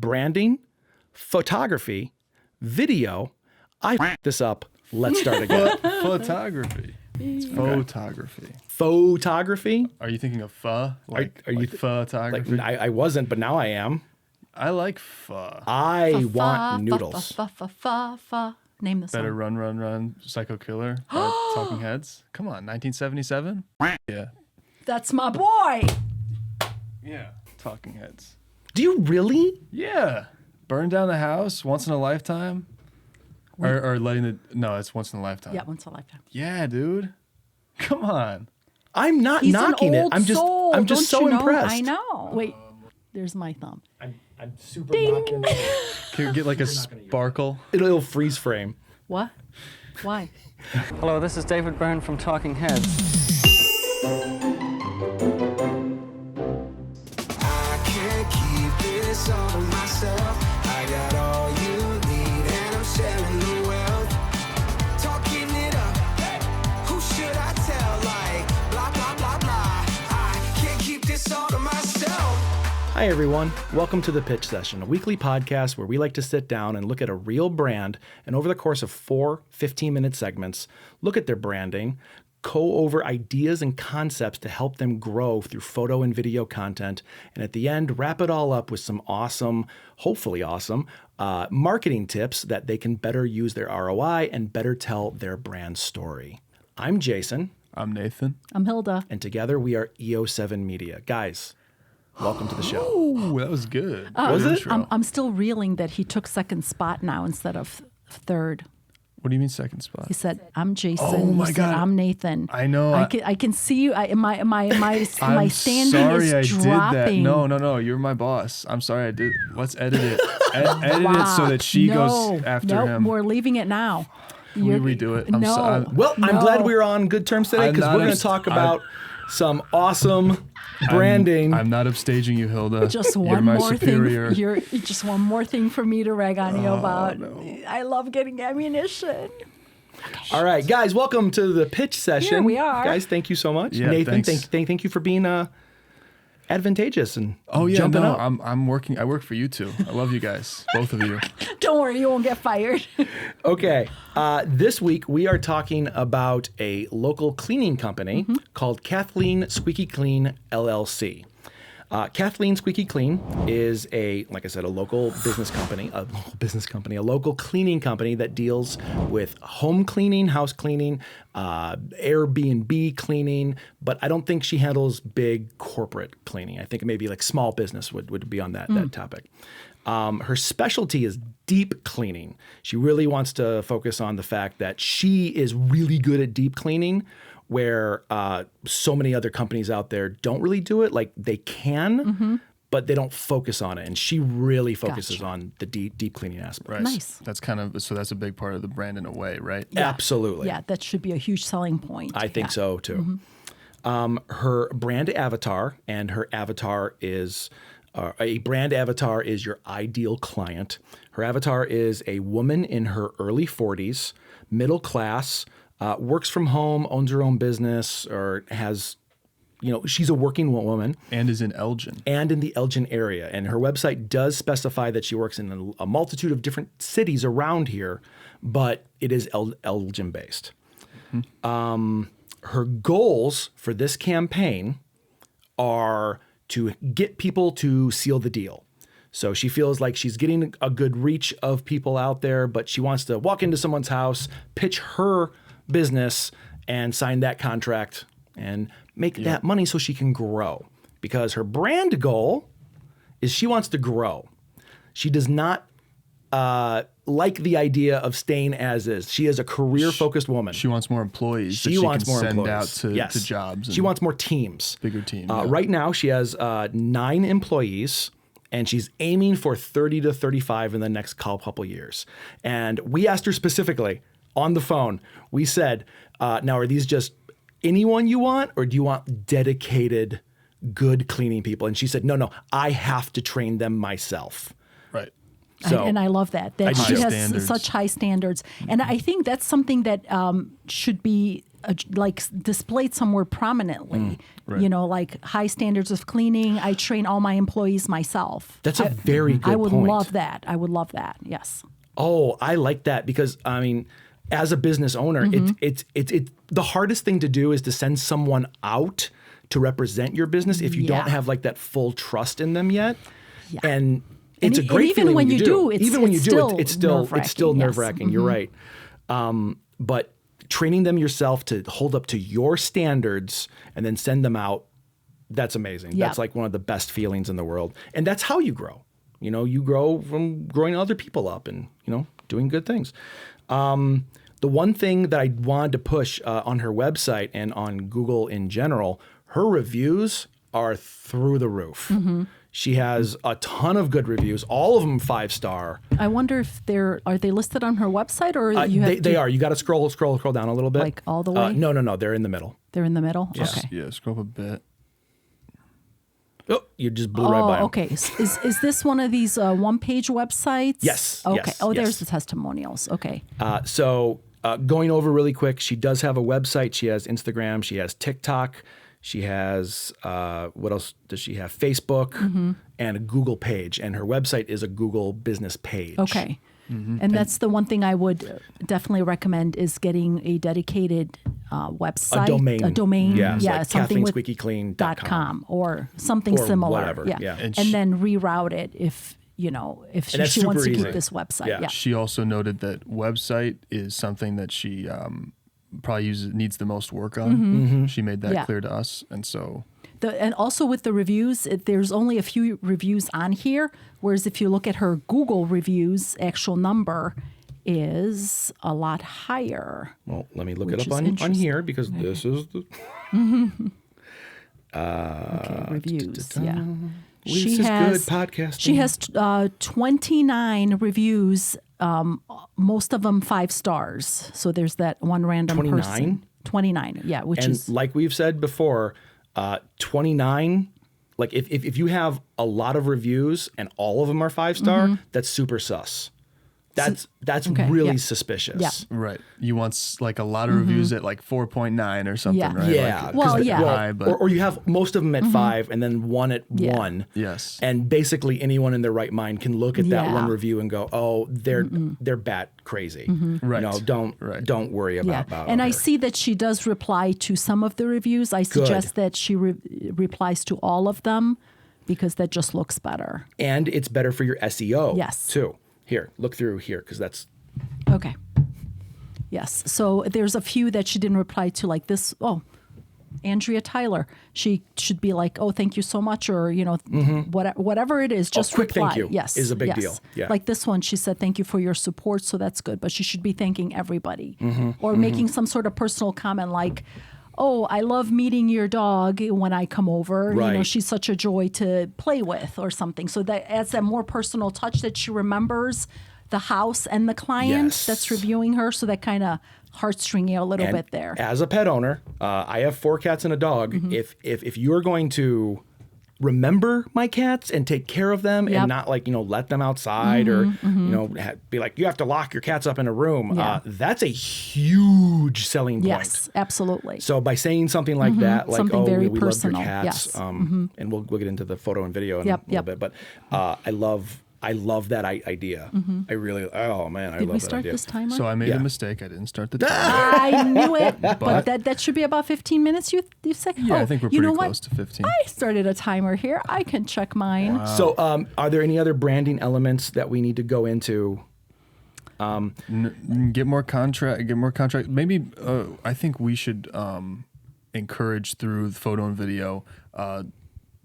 branding, photography, video. I f***ed this up. Let's start again. Photography. It's photography. Photography? Are you thinking of pho? Are you photography? I wasn't, but now I am. I like pho. I want noodles. Name the song. Better Run, Psycho Killer. Talking Heads. Come on, 1977? Yeah. That's my boy. Yeah. Talking Heads. Do you really? Yeah. Burn down the house once in a lifetime. Or letting the... No, it's once in a lifetime. Yeah, once in a lifetime. Yeah, dude. Come on. I'm not He's knocking an it. old I'm just soul. I'm just Don't so you know? impressed. I know. Wait, there's my thumb. I'm super knocking. Can we get like a sparkle? It'll freeze frame. What? Why? Hello, this is David Byrne from Talking Heads. I can't keep this all to myself. I got all you need and I'm sharing the wealth. Talking it up. Who should I tell? Like blah blah blah blah. I can't keep this all to myself. Hi, everyone. Welcome to The Pitch Session, a weekly podcast where we like to sit down and look at a real brand and over the course of 4 15-minute segments, look at their branding, go over ideas and concepts to help them grow through photo and video content, and at the end, wrap it all up with some awesome, hopefully awesome, marketing tips that they can better use their ROI and better tell their brand story. I'm Jason, I'm Nathan. I'm Hilda. and together we are EO7 Media. Guys, welcome to the show. Ooh, that was good. Was Good it? intro. I'm still reeling that he took second spot now instead of third. What do you mean second spot? He said, "I'm Jason." Oh, my you said, God. "I'm Nathan." I know. I can see you. My I'm standing sorry is I dropping. did that. No. You're my boss. I'm sorry I did. Let's edit it. Edit it so that she goes after nope, him. We're leaving it now. Can we redo it? No. Well, I'm glad we're on good terms today I'm because not we're going to abs- talk about some awesome branding. I'm not upstaging you, Hilda. Just You're one my more superior. thing. You're just one more thing for me to rag on you about. no. I love getting ammunition. All right, guys, welcome to the pitch session. Here we are. Guys, thank you so much. Yeah, Nathan, thanks. thank you for being advantageous and Oh yeah, jumping no, up. I'm working. I work for you two. I love you guys, both of you. Don't worry, you won't get fired. Okay, this week we are talking about a local cleaning company called Kathleen Squeaky Clean LLC. Kathleen Squeaky Clean is like I said, a local business company, a local cleaning company that deals with home cleaning, house cleaning, Airbnb cleaning, but I don't think she handles big corporate cleaning. I think maybe like small business would be on that topic. Her specialty is deep cleaning. She really wants to focus on the fact that she is really good at deep cleaning, where so many other companies out there don't really do it. Like they can, but they don't focus on it. And she really focuses on the deep cleaning aspect. Right. Nice. That's that's a big part of the brand in a way, right? Absolutely. Yeah, that should be a huge selling point. I think so too. Her brand avatar, and her avatar is a brand avatar is your ideal client. Her avatar is a woman in her early 40s, middle class, works from home, owns her own business, or has, she's a working woman. And is in Elgin. And in the Elgin area. And her website does specify that she works in a multitude of different cities around here, but it is Elgin based. Her goals for this campaign are to get people to seal the deal. So she feels like she's getting a good reach of people out there, but she wants to walk into someone's house, pitch her business, and sign that contract and make that money so she can grow. Because her brand goal is she wants to grow. She does not like the idea of staying as is. She is a career-focused woman. She wants more employees. She wants can more send employees. out to jobs. She wants more teams. Bigger team. Right now, she has 9 employees, and she's aiming for 30 to 35 in the next couple years. And we asked her specifically on the phone. We said, now, are these just anyone you want, or do you want dedicated, good cleaning people? And she said, no, I have to train them myself. Right. So, and I love that I she do. has Standards. such high standards. And I think that's something that should be displayed somewhere prominently. right. You know, like high standards of cleaning. I train all my employees myself. That's a very good I would point. love that. I would love that. Yes. Oh, I like that because I mean, as a business owner, it's the hardest thing to do is to send someone out to represent your business if you don't Yeah. have like that full trust in them yet. Yeah. And it's a And great even feeling when you do, even when you it's do, still it's still nerve-wracking, yes. nerve-wracking. You're right. But training them yourself to hold up to your standards and then send them out, that's amazing. Yeah. That's like one of the best feelings in the world. And that's how you grow. You know, you grow from growing other people up and, you know, doing good things. The one thing that I wanted to push on her website and on Google in general, her reviews are through the roof. She has a ton of good reviews, all of them 5-star. I wonder if are they listed on her website or you have They are. You got to scroll down a little bit. Like all the way? No. They're in the middle. They're in the middle? Yeah. Okay. Yeah, scroll up a bit. Oh, you just blew right by 'em. Okay. Is this one of these one-page websites? Yes, Okay. yes, Oh, there's yes. the testimonials. Okay. So going over really quick, she does have a website. She has Instagram. She has TikTok. She has, what else does she have? Facebook and a Google page. And her website is a Google business page. Okay. And that's the one thing I would definitely recommend is getting a dedicated website. A domain. Yeah, it's like something with KathleenSqueakyClean.com. or something Or similar. whatever, yeah. And, And then reroute it if And that's she wants to super keep easy. this website. Yeah. Yeah. She also noted that website is something that she probably needs the most work on. She made that Yeah. clear to us, and so And also with the reviews, there's only a few reviews on here, whereas if you look at her Google reviews, actual number is a lot higher. Well, let me look Which it up is on interesting. here because this is the... Okay, reviews, yeah. This is good podcasting. She has 29 reviews, most of them 5 stars. So there's that one random 29? person. 29, yeah, which And is like we've said before, 29, like if you have a lot of reviews and all of them are 5-star, that's super sus. That's okay, really yeah. suspicious. Yeah. right. You want like a lot of reviews at like 4.9 or something, Yeah. right? Yeah. Like, 'cause yeah. high, but or you have most of them at 5 and then one at Yeah. 1. Yes. And basically anyone in their right mind can look at that Yeah. one review and go, "Oh, they're bat crazy." Right. You know, don't worry yeah. about And I her. see that she does reply to some of the reviews. I suggest that she replies to all of them because that just looks better. And it's better for your SEO Yes. too. Here, look through here because that's Okay. Yes. So there's a few that she didn't reply to, like this. Oh, Andrea Tyler. She should be like, "Oh, thank you so much," or whatever it is. Just quick reply. thank you Yes, is a big yes. deal. Yeah. Like this one, she said, "Thank you for your support." So that's good. But she should be thanking everybody, or making some sort of personal comment like, "Oh, I love meeting your dog when I come over. You know, Right. she's such a joy to play with," or something. So that adds a more personal touch that she remembers the house and the client Yes. that's reviewing her. So that kind of heartstringy a little And bit there. As a pet owner, I have 4 cats and a dog. Mm-hmm. If you're going to remember my cats and take care of them Yep. and not like let them outside or be like you have to lock your cats up in a room, Yeah. that's a huge selling point. Yes, absolutely. So by saying something like that, like Something very we love your personal, cats, yes. Mm-hmm. and we'll get into the photo and video in Yep, a little yep. bit, but I love that idea. I really, oh man, I Did love we that start idea. this timer? So I made Yeah. a mistake. I didn't start the timer. I knew it, but that should be about 15 minutes. You say? Yeah, I think we're you pretty know close what? to 15. I started a timer here. I can check mine. So, are there any other branding elements that we need to go into? Get more contract. Maybe I think we should encourage through photo and video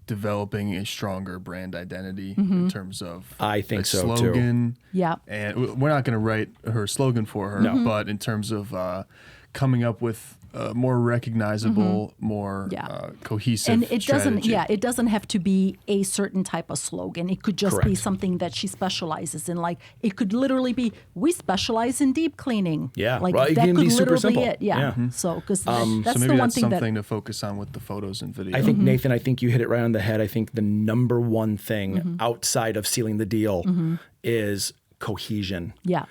developing a stronger brand identity in terms of I think a so, too. slogan. Yeah. And we're not going to write her slogan for her, but in terms of coming up with more recognizable, more Yeah. cohesive And it doesn't, strategy. it doesn't have to be a certain type of slogan. It could just be Correct. something that she specializes in. Like it could literally be, "We specialize in deep cleaning." Yeah, like well, it that can could be super literally simple. it. Yeah. Yeah. So because So that's maybe the one that's thing something that to focus on with the photos and video. I think Nathan, I think you hit it right on the head. I think the number one thing outside of sealing the deal is cohesion. Yeah.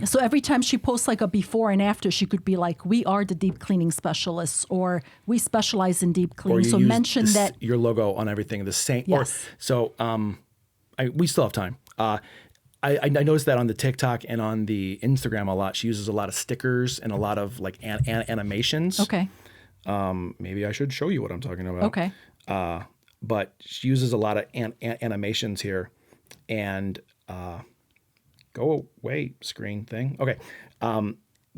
So every time she posts like a before and after, she could be like, "We are the deep cleaning specialists," or "We specialize in deep Or cleaning." you So use mention this- that. your logo on everything the same. Yes. We still have time. I noticed that on the TikTok and on the Instagram a lot. She uses a lot of stickers and a lot of like animations. Okay. Maybe I should show you what I'm talking about. Okay. But she uses a lot of animations here, and go away screen thing. Okay.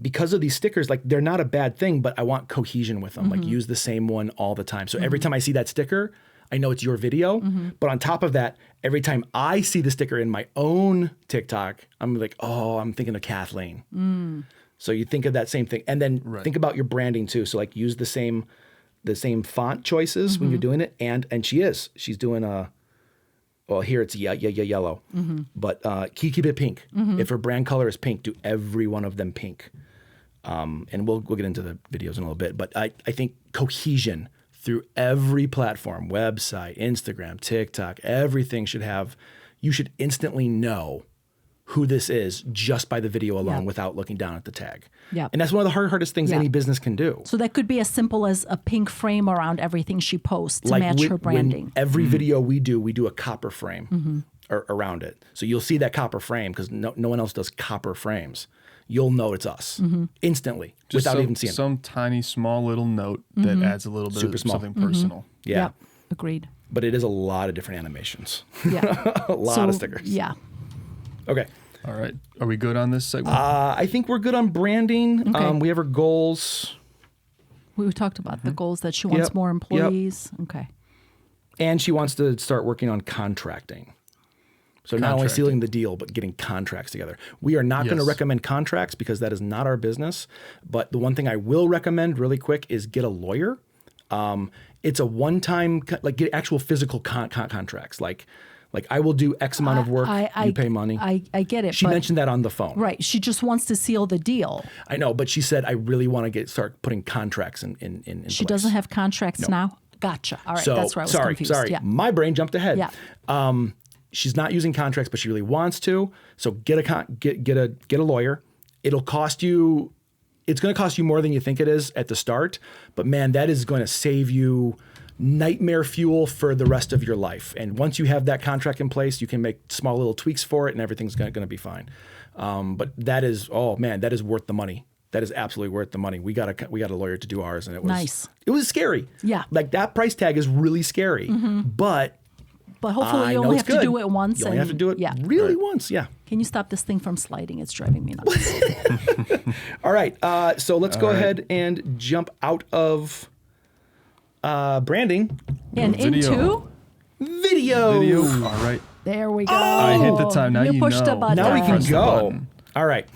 Because of these stickers, like they're not a bad thing, but I want cohesion with them. Like use the same one all the time. So every time I see that sticker, I know it's your video. But on top of that, every time I see the sticker in my own TikTok, I'm like, oh, I'm thinking of Kathleen. So you think of that same thing, and then think about your branding too. So like use the same font choices when you're doing it, and she's doing well, here it's yellow, but keep it pink. If her brand color is pink, do every one of them pink. And we'll get into the videos in a little bit, but I think cohesion through every platform, website, Instagram, TikTok, everything you should instantly know who this is just by the video alone without looking down at the tag. Yeah. And that's one of the hardest things any business can do. So that could be as simple as a pink frame around everything she posts to match her branding. When every video we do a copper frame around it. So you'll see that copper frame because no one else does copper frames. You'll know it's us instantly without even seeing it. Some tiny, small little note that adds a little bit Super of small. something personal. Yeah. Yep. Agreed. But it is a lot of different animations. Yeah. A lot of stickers. Yeah. Okay. All right. Are we good on this segment? I think we're good on branding. Okay. We have our goals. We talked about the goals that she wants Yep. more employees. Okay. And she wants to start working on contracting. So not only sealing the deal, but getting contracts together. We are not going to Yes. recommend contracts because that is not our business. But the one thing I will recommend really quick is get a lawyer. It's a one-time, like get actual physical contracts. Like I will do X amount of work, you pay money. I get it. She but, mentioned that on the phone. Right. She just wants to seal the deal. I know, but she said, I really want to start putting contracts in She place. doesn't have contracts now? Gotcha. All right. So, That's where I was sorry, confused. sorry. Yeah. My brain jumped ahead. Yeah. She's not using contracts, but she really wants to. So get a lawyer. It'll cost you. It's going to cost you more than you think it is at the start. But man, that is going to save you nightmare fuel for the rest of your life. And once you have that contract in place, you can make small little tweaks for it, and everything's going to be fine. But that is, that is worth the money. That is absolutely worth the money. We got a lawyer to do ours, and it was Nice. It was scary. Yeah. Like that price tag is really scary, but. But hopefully I you know only it's have to good. do it once. You only have to do it Yeah. really once. Yeah. Can you stop this thing from sliding? It's driving me nuts. All right. So let's go ahead and jump out of branding. And Video. into, Video. All right. there we go. I hit the time. Now you pushed the know. button. Now we can Press the go. button. All right.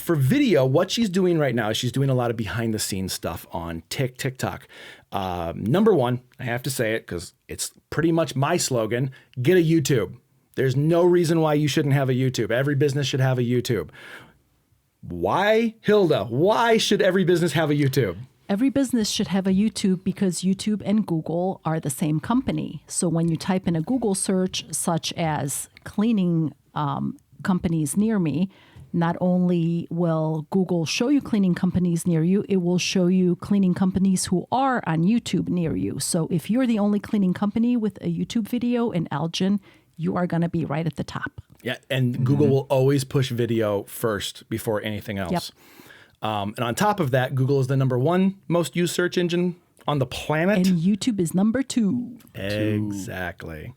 For video, what she's doing right now is she's doing a lot of behind the scenes stuff on TikTok. Number one, I have to say it because it's pretty much my slogan, get a YouTube. There's no reason why you shouldn't have a YouTube. Every business should have a YouTube. Why, Hilda? Why should every business have a YouTube? Every business should have a YouTube because YouTube and Google are the same company. So when you type in a Google search, such as cleaning companies near me, not only will Google show you cleaning companies near you, it will show you cleaning companies who are on YouTube near you. So if you're the only cleaning company with a YouTube video in Elgin, you are going to be right at the top. Yeah, and Google will always push video first before anything else. Yep. And on top of that, Google is the number one most used search engine on the planet. And YouTube is number 2. Exactly.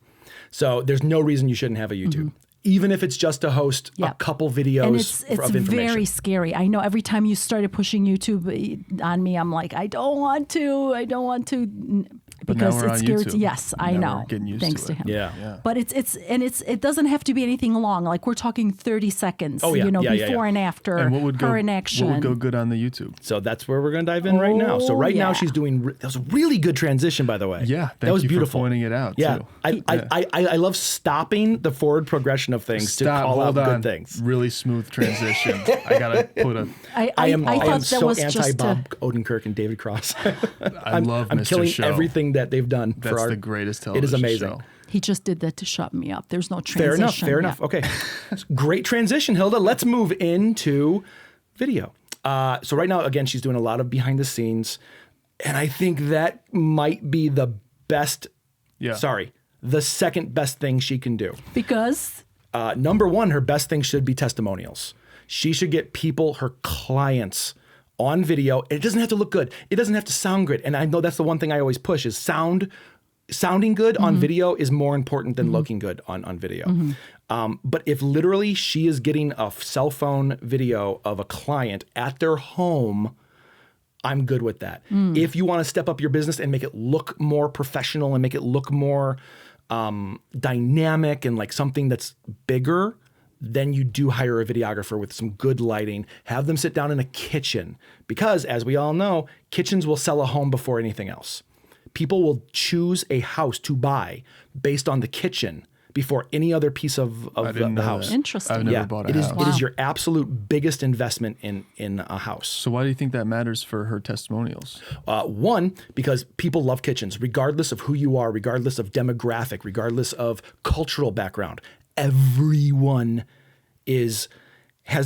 So there's no reason you shouldn't have a YouTube, even if it's just to host a Yep. couple videos And it's of information. very scary. I know every time you started pushing YouTube on me, I'm like, I don't want to. But now Because we're it's on scary. YouTube. Yes, I Now know. we're getting used Thanks to to it. him. Yeah. But it doesn't have to be anything long. Like we're talking 30 seconds. Oh, yeah. Yeah, yeah, before yeah. and after. And what would her go? in action. What would go good on the YouTube? So that's where we're going to dive in right now. So right now yeah. she's doing. That was a really good transition, by the way. Yeah, that was thank you for beautiful. pointing it out, Yeah, too. I love stopping the forward progression of things to Stop. call out Hold on. good things. Really smooth transition. I gotta put a. I am thought that so was anti just Bob Odenkirk and David Cross. I love I'm Mr. killing Show. everything that they've done. That's for our, the greatest It is television amazing. show. He just did that to shut me up. There's no Fair transition. enough. Fair enough. Okay. Great transition, Hilda. Let's move into video. So right now, again, she's doing a lot of behind the scenes. And I think that might be the best, the second best thing she can do. Because? Number one, her best thing should be testimonials. She should get people, her clients, on video. It doesn't have to look good. It doesn't have to sound good. And I know that's the one thing I always push is sounding good on video is more important than looking good on video. But if literally she is getting a cell phone video of a client at their home, I'm good with that. If you want to step up your business and make it look more professional and make it look more dynamic and like something that's bigger, then you do hire a videographer with some good lighting. Have them sit down in a kitchen because, as we all know, kitchens will sell a home before anything else. People will choose a house to buy based on the kitchen before any other piece of the house. Interesting. I've never bought a house. It is your absolute biggest investment in a house. So why do you think that matters for her testimonials? One, because people love kitchens, regardless of who you are, regardless of demographic, regardless of cultural background. Everyone has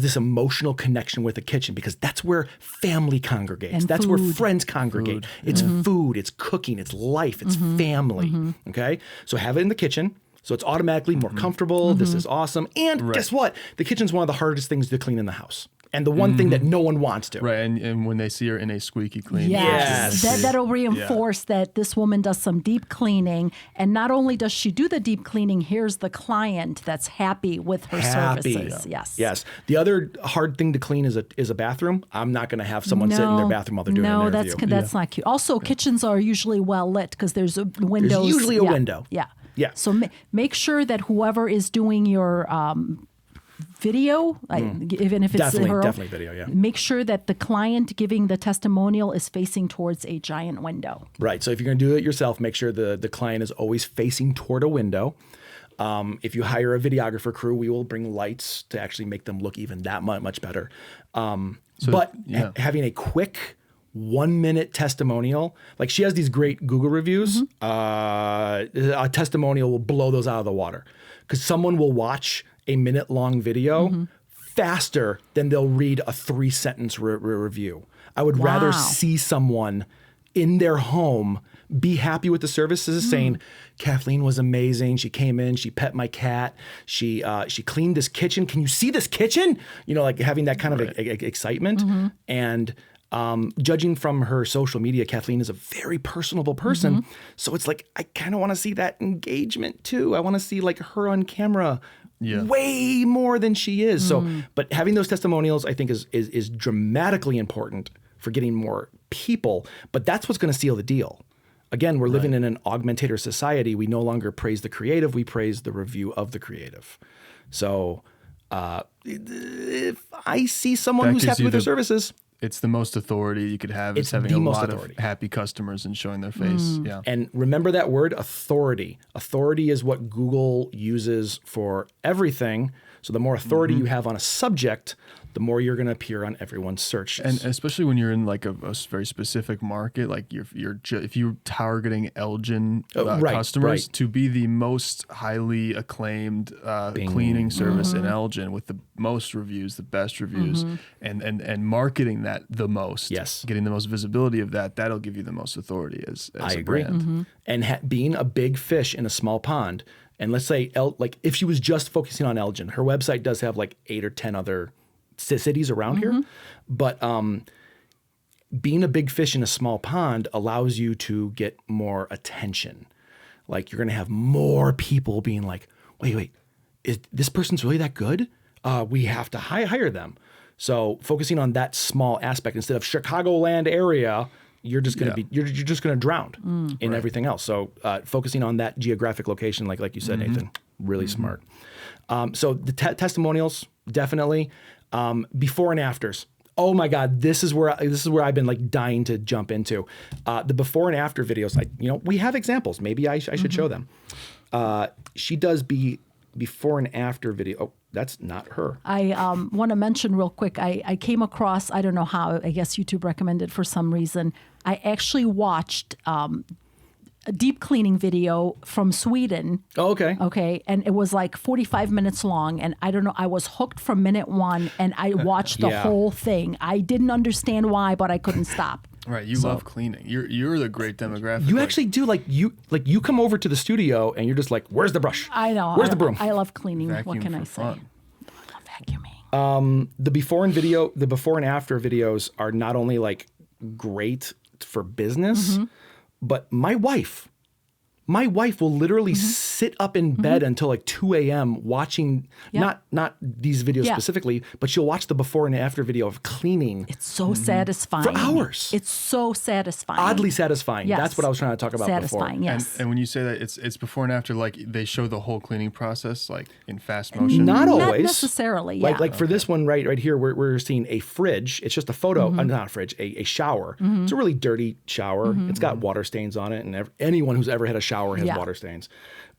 this emotional connection with the kitchen because that's where family congregates. And that's food. where friends congregate. It's food, it's cooking, it's life, it's family. Okay? So have it in the kitchen. So it's automatically more comfortable. This is awesome. And guess what? The kitchen's one of the hardest things to clean in the house. And the one thing that no one wants to. Right, and when they see her in a squeaky clean. Yes. That'll reinforce that this woman does some deep cleaning. And not only does she do the deep cleaning, here's the client that's happy with her services. Yes. Yes. The other hard thing to clean is a bathroom. I'm not going to have someone sit in their bathroom while they're doing an interview. No, that's not cute. Also, kitchens are usually well lit because there's windows. There's usually a window. Yeah. Yeah. So make sure that whoever is doing your video, even if it's definitely video, yeah. Make sure that the client giving the testimonial is facing towards a giant window. Right. So if you're going to do it yourself, make sure the client is always facing toward a window. If you hire a videographer crew, we will bring lights to actually make them look even that much better. Having a quick 1-minute testimonial, like she has these great Google reviews, a testimonial will blow those out of the water because someone will watch a minute-long video faster than they'll read a 3-sentence review. I would rather see someone in their home be happy with the services, saying, Kathleen was amazing. She came in, she pet my cat, she cleaned this kitchen. Can you see this kitchen? You know, like having that kind of excitement. And judging from her social media, Kathleen is a very personable person. So it's like, I kind of want to see that engagement too. I want to see like her on camera way more than she is. So, but having those testimonials, I think is dramatically important for getting more people, but that's what's going to seal the deal. Again, we're living in an augmentator society. We no longer praise the creative, we praise the review of the creative. So if I see someone who's happy with their services, it's the most authority you could have. It's is having the a most lot authority. of happy customers and showing their face. Yeah. And remember that word, authority. Authority is what Google uses for everything. So the more authority you have on a subject, the more you're going to appear on everyone's search. And especially when you're in like a very specific market, like if you're targeting Elgin customers, to be the most highly acclaimed cleaning service in Elgin with the most reviews, the best reviews, and marketing that the most, getting the most visibility of that'll give you the most authority as I a agree. brand. And being a big fish in a small pond, and let's say like if she was just focusing on Elgin, her website does have like 8 or 10 other cities around here, but being a big fish in a small pond allows you to get more attention. Like you're going to have more people being like, wait, is this person's really that good? We have to hire them. So focusing on that small aspect instead of Chicagoland area, you're just going to you're just going to drown in everything else. So focusing on that geographic location, like you said, Nathan, really smart. So the testimonials, definitely. Before and afters. Oh my God, this is where I've been like dying to jump into. The before and after videos. We have examples. Maybe I should show them. She does before and after video. Oh, that's not her. I want to mention real quick. I came across, I don't know how, I guess YouTube recommended for some reason. I actually watched a deep cleaning video from Sweden. Oh, okay. Okay. And it was like 45 minutes long. And I don't know, I was hooked from minute one and I watched the Yeah. whole thing. I didn't understand why, but I couldn't stop. Right, you love cleaning. You're the great demographic. You like- actually do you come over to the studio and you're just like, where's the brush? I know. Where's the broom? I love cleaning. What vacuum can I for say? fun. I love vacuuming. the before and after videos are not only like great for business, but my wife will literally sit up in bed until like 2 a.m. watching Yep. not these videos Yeah. specifically, but she'll watch the before and after video of cleaning. It's so satisfying. For hours. It's so satisfying. Oddly satisfying. Yes. That's what I was trying to talk about satisfying, before. yes. And when you say that, it's before and after, like they show the whole cleaning process, like in fast motion. Not always. necessarily, yeah. Like for this one right here, we're seeing a fridge. It's just a photo, not a fridge, a shower. It's a really dirty shower. It's got water stains on it, and anyone who's ever had a shower has Yeah. water stains.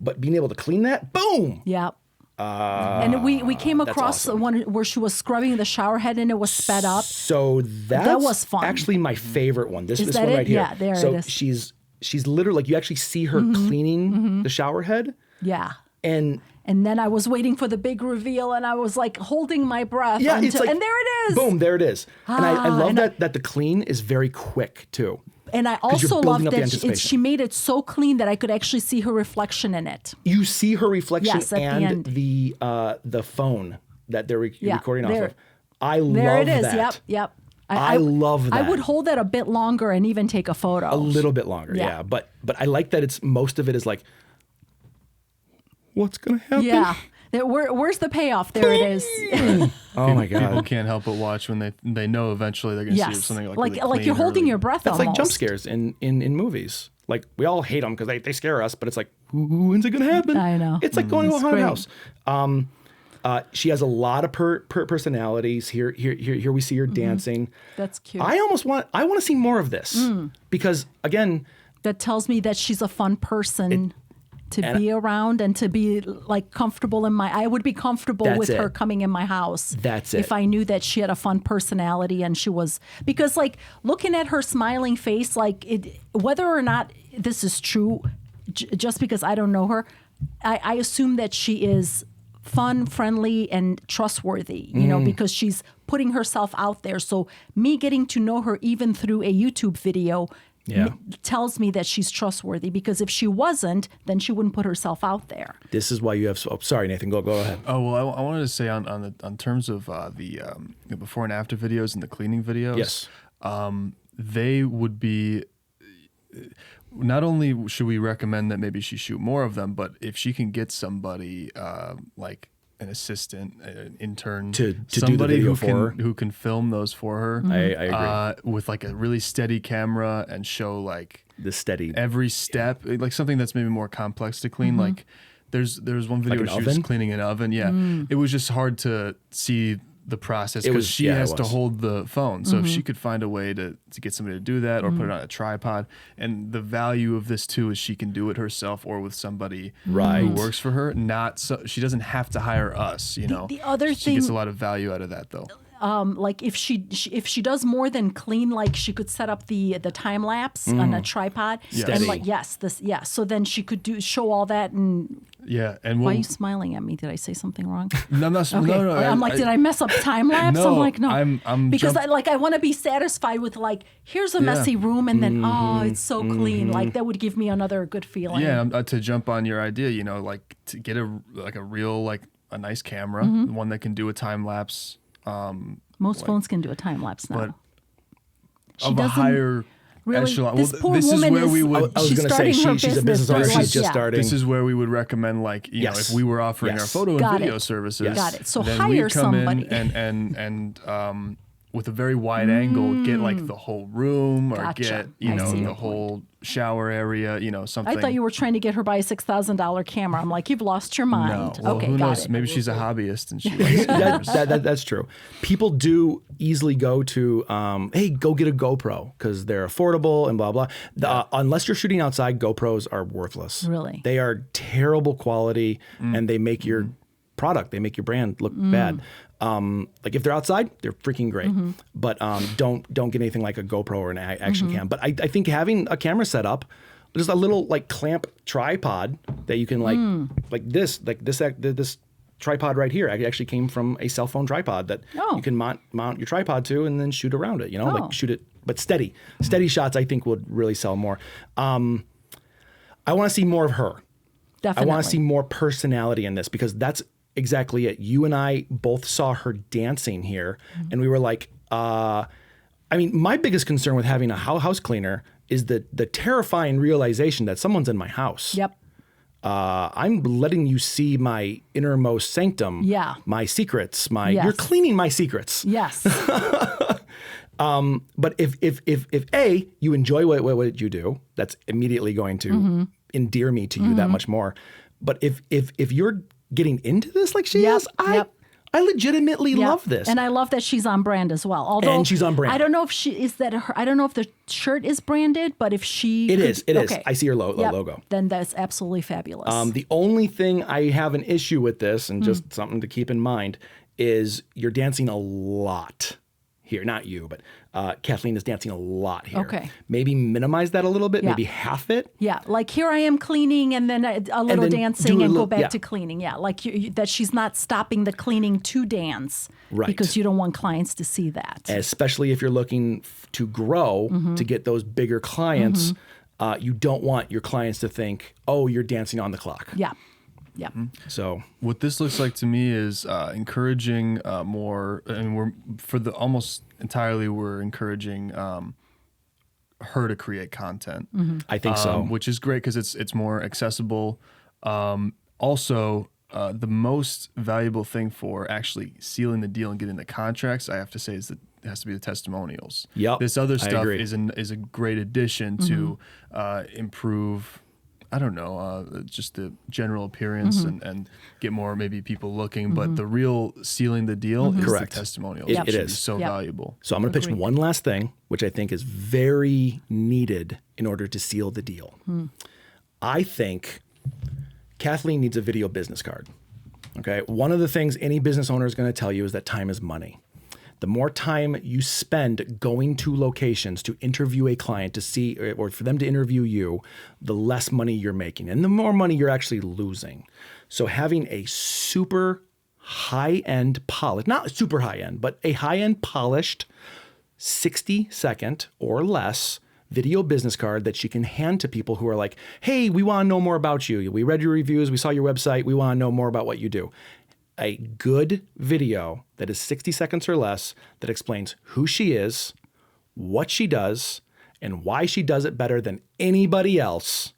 But being able to clean that, boom! Yeah. And we came across awesome. one where she was scrubbing the shower head and it was sped up. So that's was fun. actually my favorite one. This that one it? right here. Yeah, there so it is. she's literally like you actually see her cleaning the shower head, Yeah. and And then I was waiting for the big reveal and I was like holding my breath. yeah, until, it's like and there it is. Boom, there it is. And I love and that the clean is very quick too. And I 'Cause you're also building loved up the that she anticipation. made it so clean that I could actually see her reflection in it. You see her reflection Yes, at the and end. the phone that they're Yeah, recording off there- of. I There love it is. that. Yep. Yep. I love I that. would hold that a bit longer and even take a photo. A little bit longer, Yeah. yeah. But I like that it's most of it is like, what's gonna happen? Yeah. Where's the payoff? There it is. Oh my People god. can't help but watch when they know eventually they're going to see Yes. something like Like really clean you're holding or your breath That's almost. like jump scares in movies. Like we all hate them because they scare us, but it's like, when's it gonna happen? I know. It's like going to a It's haunted great. house. She has a lot of personalities. Here we see her dancing. That's cute. I want to see more of this because again, That tells me that she's a fun person to be around and to be like comfortable in I would be comfortable That's with her it. coming in my house. That's If it. I knew that she had a fun personality and she was, because like looking at her smiling face, like whether or not this is true, just because I don't know her, I assume that she is fun, friendly, and trustworthy, you know, because she's putting herself out there. So me getting to know her even through a YouTube video Yeah. tells me that she's trustworthy, because if she wasn't, then she wouldn't put herself out there. this is why you have. Oh, sorry, Nathan. Go ahead. Oh well, I wanted to say on terms of the before and after videos and the cleaning videos. Yes. They would be. Not only should we recommend that maybe she shoot more of them, but if she can get somebody like an assistant, an intern, To do the somebody video who for can her. who can film those for her. I agree. With like a really steady camera and show like The steady. every step, like something that's maybe more complex to clean. Like there's one video Like where an she was oven? cleaning an oven. Yeah, it was just hard to see the process It because was- she yeah, it has to was. hold the phone. So if she could find a way to get somebody to do that or put it on a tripod, and the value of this too is she can do it herself or with somebody Right. who works for her. Not so she doesn't have to hire us. You know, the other she gets a thing- lot of value out of that though. Like if she does more than clean, like she could set up the time lapse on a tripod. Steady. And like so then she could show all that. And Yeah, and why we'll, are you smiling at me? Did I say something wrong? no, I'm not, Okay. no, I'm like, did I mess up time lapse? No, I'm like, no. I'm because jump- I want to be satisfied with like, here's a messy room, and then it's so clean. Like that would give me another good feeling. Yeah, to jump on your idea, you know, like to get a real like a nice camera, one that can do a time lapse. Most phones can do a time lapse now. But She of a doesn't higher really. echelon. This Well, poor this is woman where we would. I was she's going to say starting her she's a business owner. but, She's like, just yeah. starting. This is where we would recommend, like, you Yes. know, if we were offering Yes. our photo and Got video it. services, Yes. Got it. So then hire we'd come somebody. in and with a very wide angle, get like the whole room or Gotcha. get you I know see your the whole shower area, you know, something. I thought you were trying to get her by a $6,000 camera. I'm like, you've lost your mind. No, well, Okay, who got knows? it. Maybe she's a hobbyist and she likes That's true. People do easily go to, hey, go get a GoPro because they're affordable and blah, blah. Unless you're shooting outside, GoPros are worthless. Really? They are terrible quality and they make your product, they make your brand look bad. Like if they're outside, they're freaking great. But don't get anything like a GoPro or an action cam. But I think having a camera set up, there's a little like clamp tripod that you can like this tripod right here actually came from a cell phone tripod that Oh. you can mount your tripod to and then shoot around it, like shoot it, but steady shots I think would really sell more. I want to see more of her. Definitely. I want to see more personality in this because that's exactly it. You and I both saw her dancing here and we were like, my biggest concern with having a house cleaner is the terrifying realization that someone's in my house. Yep. I'm letting you see my innermost sanctum. Yeah. My secrets. Yes. You're cleaning my secrets. Yes. But if A, you enjoy what you do, that's immediately going to endear me to you that much more. But if you're getting into this like she Yep, is, yep. I legitimately Yep. love this. And I love that she's on brand as well. Although And she's on brand. I don't know if I don't know if the shirt is branded, but if she It is. okay. I see her Yep. logo. Then that's absolutely fabulous. The only thing I have an issue with this, and just something to keep in mind, is you're dancing a lot here. Not you, but Kathleen is dancing a lot here. Okay. Maybe minimize that a little bit, Yeah. maybe half it. Yeah, like here I am cleaning and then a little then dancing do a and go little- back yeah. to cleaning. Yeah, like that she's not stopping the cleaning to dance. Right. Because you don't want clients to see that. Especially if you're looking to grow, to get those bigger clients. You don't want your clients to think, oh, you're dancing on the clock. Yeah. Yeah. So What this looks like to me is encouraging more, and we're encouraging her to create content. I think so. Which is great because it's more accessible. Also, the most valuable thing for actually sealing the deal and getting the contracts, I have to say, is that it has to be the testimonials. Yep, This other I stuff agree. is a great addition to improve. I don't know, just the general appearance and get more maybe people looking. But the real sealing the deal is Correct. the testimonials. It- which it should be is. so Yep. valuable. So I'm going to pitch Agreed. one last thing, which I think is very needed in order to seal the deal. I think Kathleen needs a video business card. Okay. One of the things any business owner is going to tell you is that time is money. The more time you spend going to locations to interview a client to see, or for them to interview you, the less money you're making and the more money you're actually losing. So having a super high-end polished, not super high-end, but a high-end polished 60-second or less video business card that she can hand to people who are like, hey, we want to know more about you. We read your reviews. We saw your website. We want to know more about what you do. A good video that is 60 seconds or less that explains who she is, what she does, and why she does it better than anybody else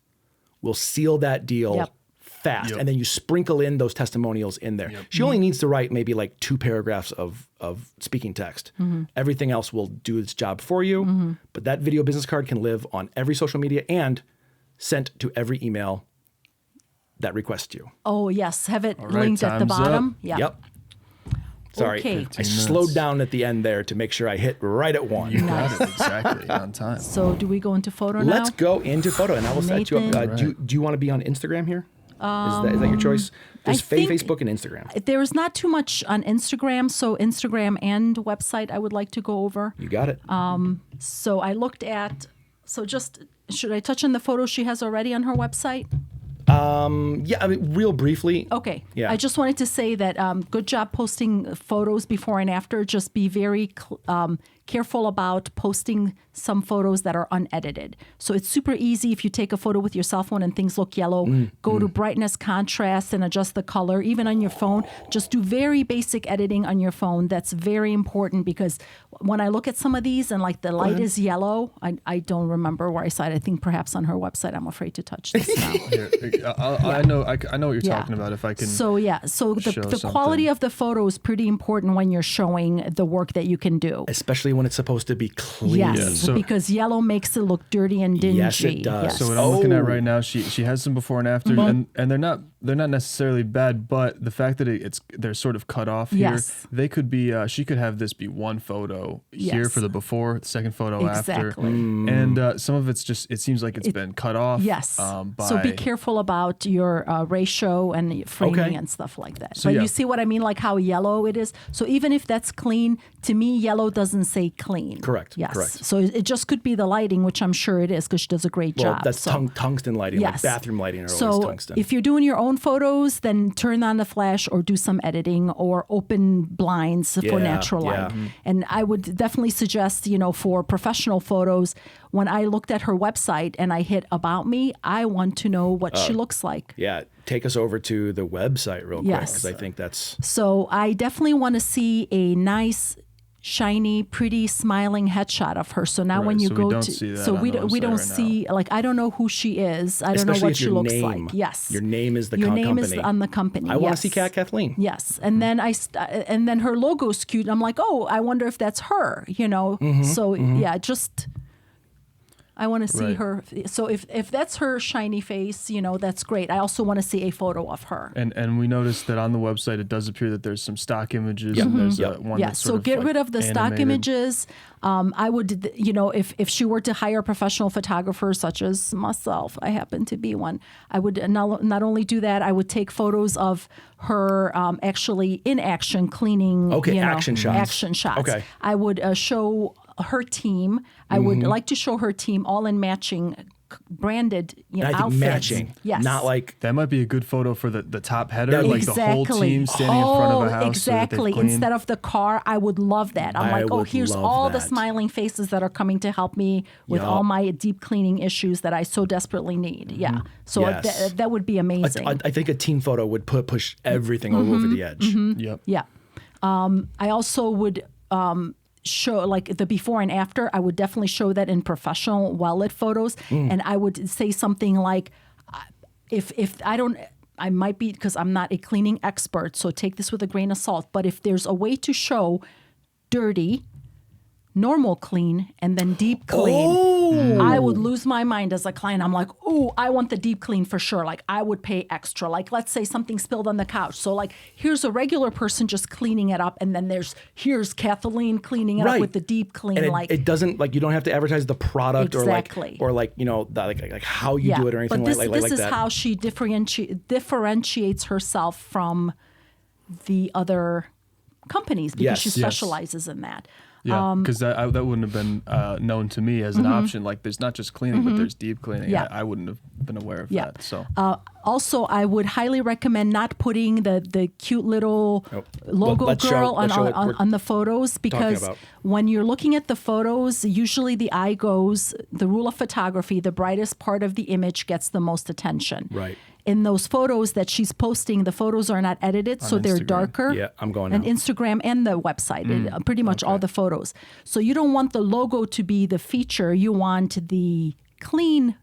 will seal that deal Yep. fast. Yep. And then you sprinkle in those testimonials in there. She only needs to write maybe like 2 paragraphs of speaking text. Everything else will do its job for you. But that video business card can live on every social media and sent to every email that requests you. Oh, yes. Have it right, linked at the time's up. bottom. Yeah. Yep. Sorry, Okay. I 15 slowed minutes. down at the end there to make sure I hit right at 1. You got it exactly on time. So do we go into photo now? Let's go into photo, and I will set you up. Nathan. Do you want to be on Instagram here? Is that your choice? There's think- Facebook and Instagram. There's not too much on Instagram, so Instagram and website I would like to go over. You got it. So I looked at, should I touch on the photos she has already on her website? Yeah, I mean, real briefly. Okay. Yeah. I just wanted to say that good job posting photos before and after. Just be very careful about posting some photos that are unedited. So it's super easy if you take a photo with your cell phone and things look yellow, go to brightness, contrast, and adjust the color. Even on your phone, just do very basic editing on your phone. That's very important because when I look at some of these and like the light is yellow, I don't remember where I saw it. I think perhaps on her website. I'm afraid to touch this now. Here, I know what you're Yeah. talking about. If I can, So show the quality something. of the photo is pretty important when you're showing the work that you can do. Especially when it's supposed to be clean. Yes, Yeah, so- because yellow makes it look dirty and dingy. Yes, it does. Yes. So what I'm looking at Oh. right now, she has some before and after, and they're not they're not necessarily bad, but the fact that they're sort of cut off here, Yes. they could be. She could have this be one photo here Yes. for the before, the second photo after, Exactly. and some of it's just. It seems like it's been cut off. Yes. By, So be careful about your ratio and framing Okay. and stuff like that. So, But yeah. you see what I mean, like how yellow it is. So even if that's clean, to me, yellow doesn't say clean. Correct, Yes. correct. So it just could be the lighting, which I'm sure it is because she does a great Well, job. that's so. tungsten lighting. Like Yes. bathroom lighting are always So tungsten. if you're doing your own photos, then turn on the flash or do some editing or open blinds for Yeah, natural light. yeah. And I would definitely suggest, for professional photos, when I looked at her website and I hit About Me, I want to know what she looks like. Yeah, take us over to the website real quick Yes. because I think that's So I definitely want to see a nice, shiny, pretty, smiling headshot of her. So now when Right, you so we go don't to, see that so on we the don't, we website don't right now. see like I don't know who she is. I don't especially know what if she your looks name, like. Yes, your name is the your company. name is on the company. I want to yes. see Kat Kathleen. Yes, and then and then her logo's cute. I'm like, oh, I wonder if that's her. So yeah, just. I want to see Right. her. So if that's her shiny face, that's great. I also want to see a photo of her. And we noticed that on the website it does appear that there's some stock images and there's one Yeah, that's so sort of get like rid of the stock animated. images. I would, if she were to hire professional photographers such as myself, I happen to be one, I would not only do that, I would take photos of her actually in action cleaning. Okay, action shots. Action shots. Okay. I would show her team. I would like to show her team all in matching branded And I think outfits. matching, Yes. not like That might be a good photo for the top header, That would like be- the whole team standing in front of a house. Exactly. So that they've cleaned. Instead of the car, I would love that. I'm I like, oh, would here's love all the that. smiling faces that are coming to help me with Yup. all my deep cleaning issues that I so desperately need. Yeah. So Yes. that would be amazing. I think a team photo would push everything Mm-hmm. over the edge. Yep. Yeah. I also would show like the before and after. I would definitely show that in professional well-lit photos. And I would say something like, if I don't, I might be, because I'm not a cleaning expert, so take this with a grain of salt. But if there's a way to show dirty, normal clean, and then deep clean, I would lose my mind as a client. I'm like, oh, I want the deep clean for sure. Like I would pay extra. Like let's say something spilled on the couch. So like here's a regular person just cleaning it up, and then here's Kathleen cleaning it up with the deep clean. And like it doesn't like you don't have to advertise the product Exactly. or like like how you do it or anything but this, like this is that. how she differentiates herself from the other companies because Yes, she yes. specializes in that. Yeah, because that wouldn't have been known to me as an option. Like, there's not just cleaning, but there's deep cleaning. Yeah. I wouldn't have been aware of Yeah. that. So Also, I would highly recommend not putting the cute little logo let's show- girl let's show what we're on the photos because about. when you're looking at the photos, usually the eye goes, the rule of photography, the brightest part of the image gets the most attention. Right. In those photos that she's posting, the photos are not edited, so they're Instagram. darker. Yeah, I'm going on now. Instagram and the website, pretty much all the photos. So you don't want the logo to be the feature. You want the clean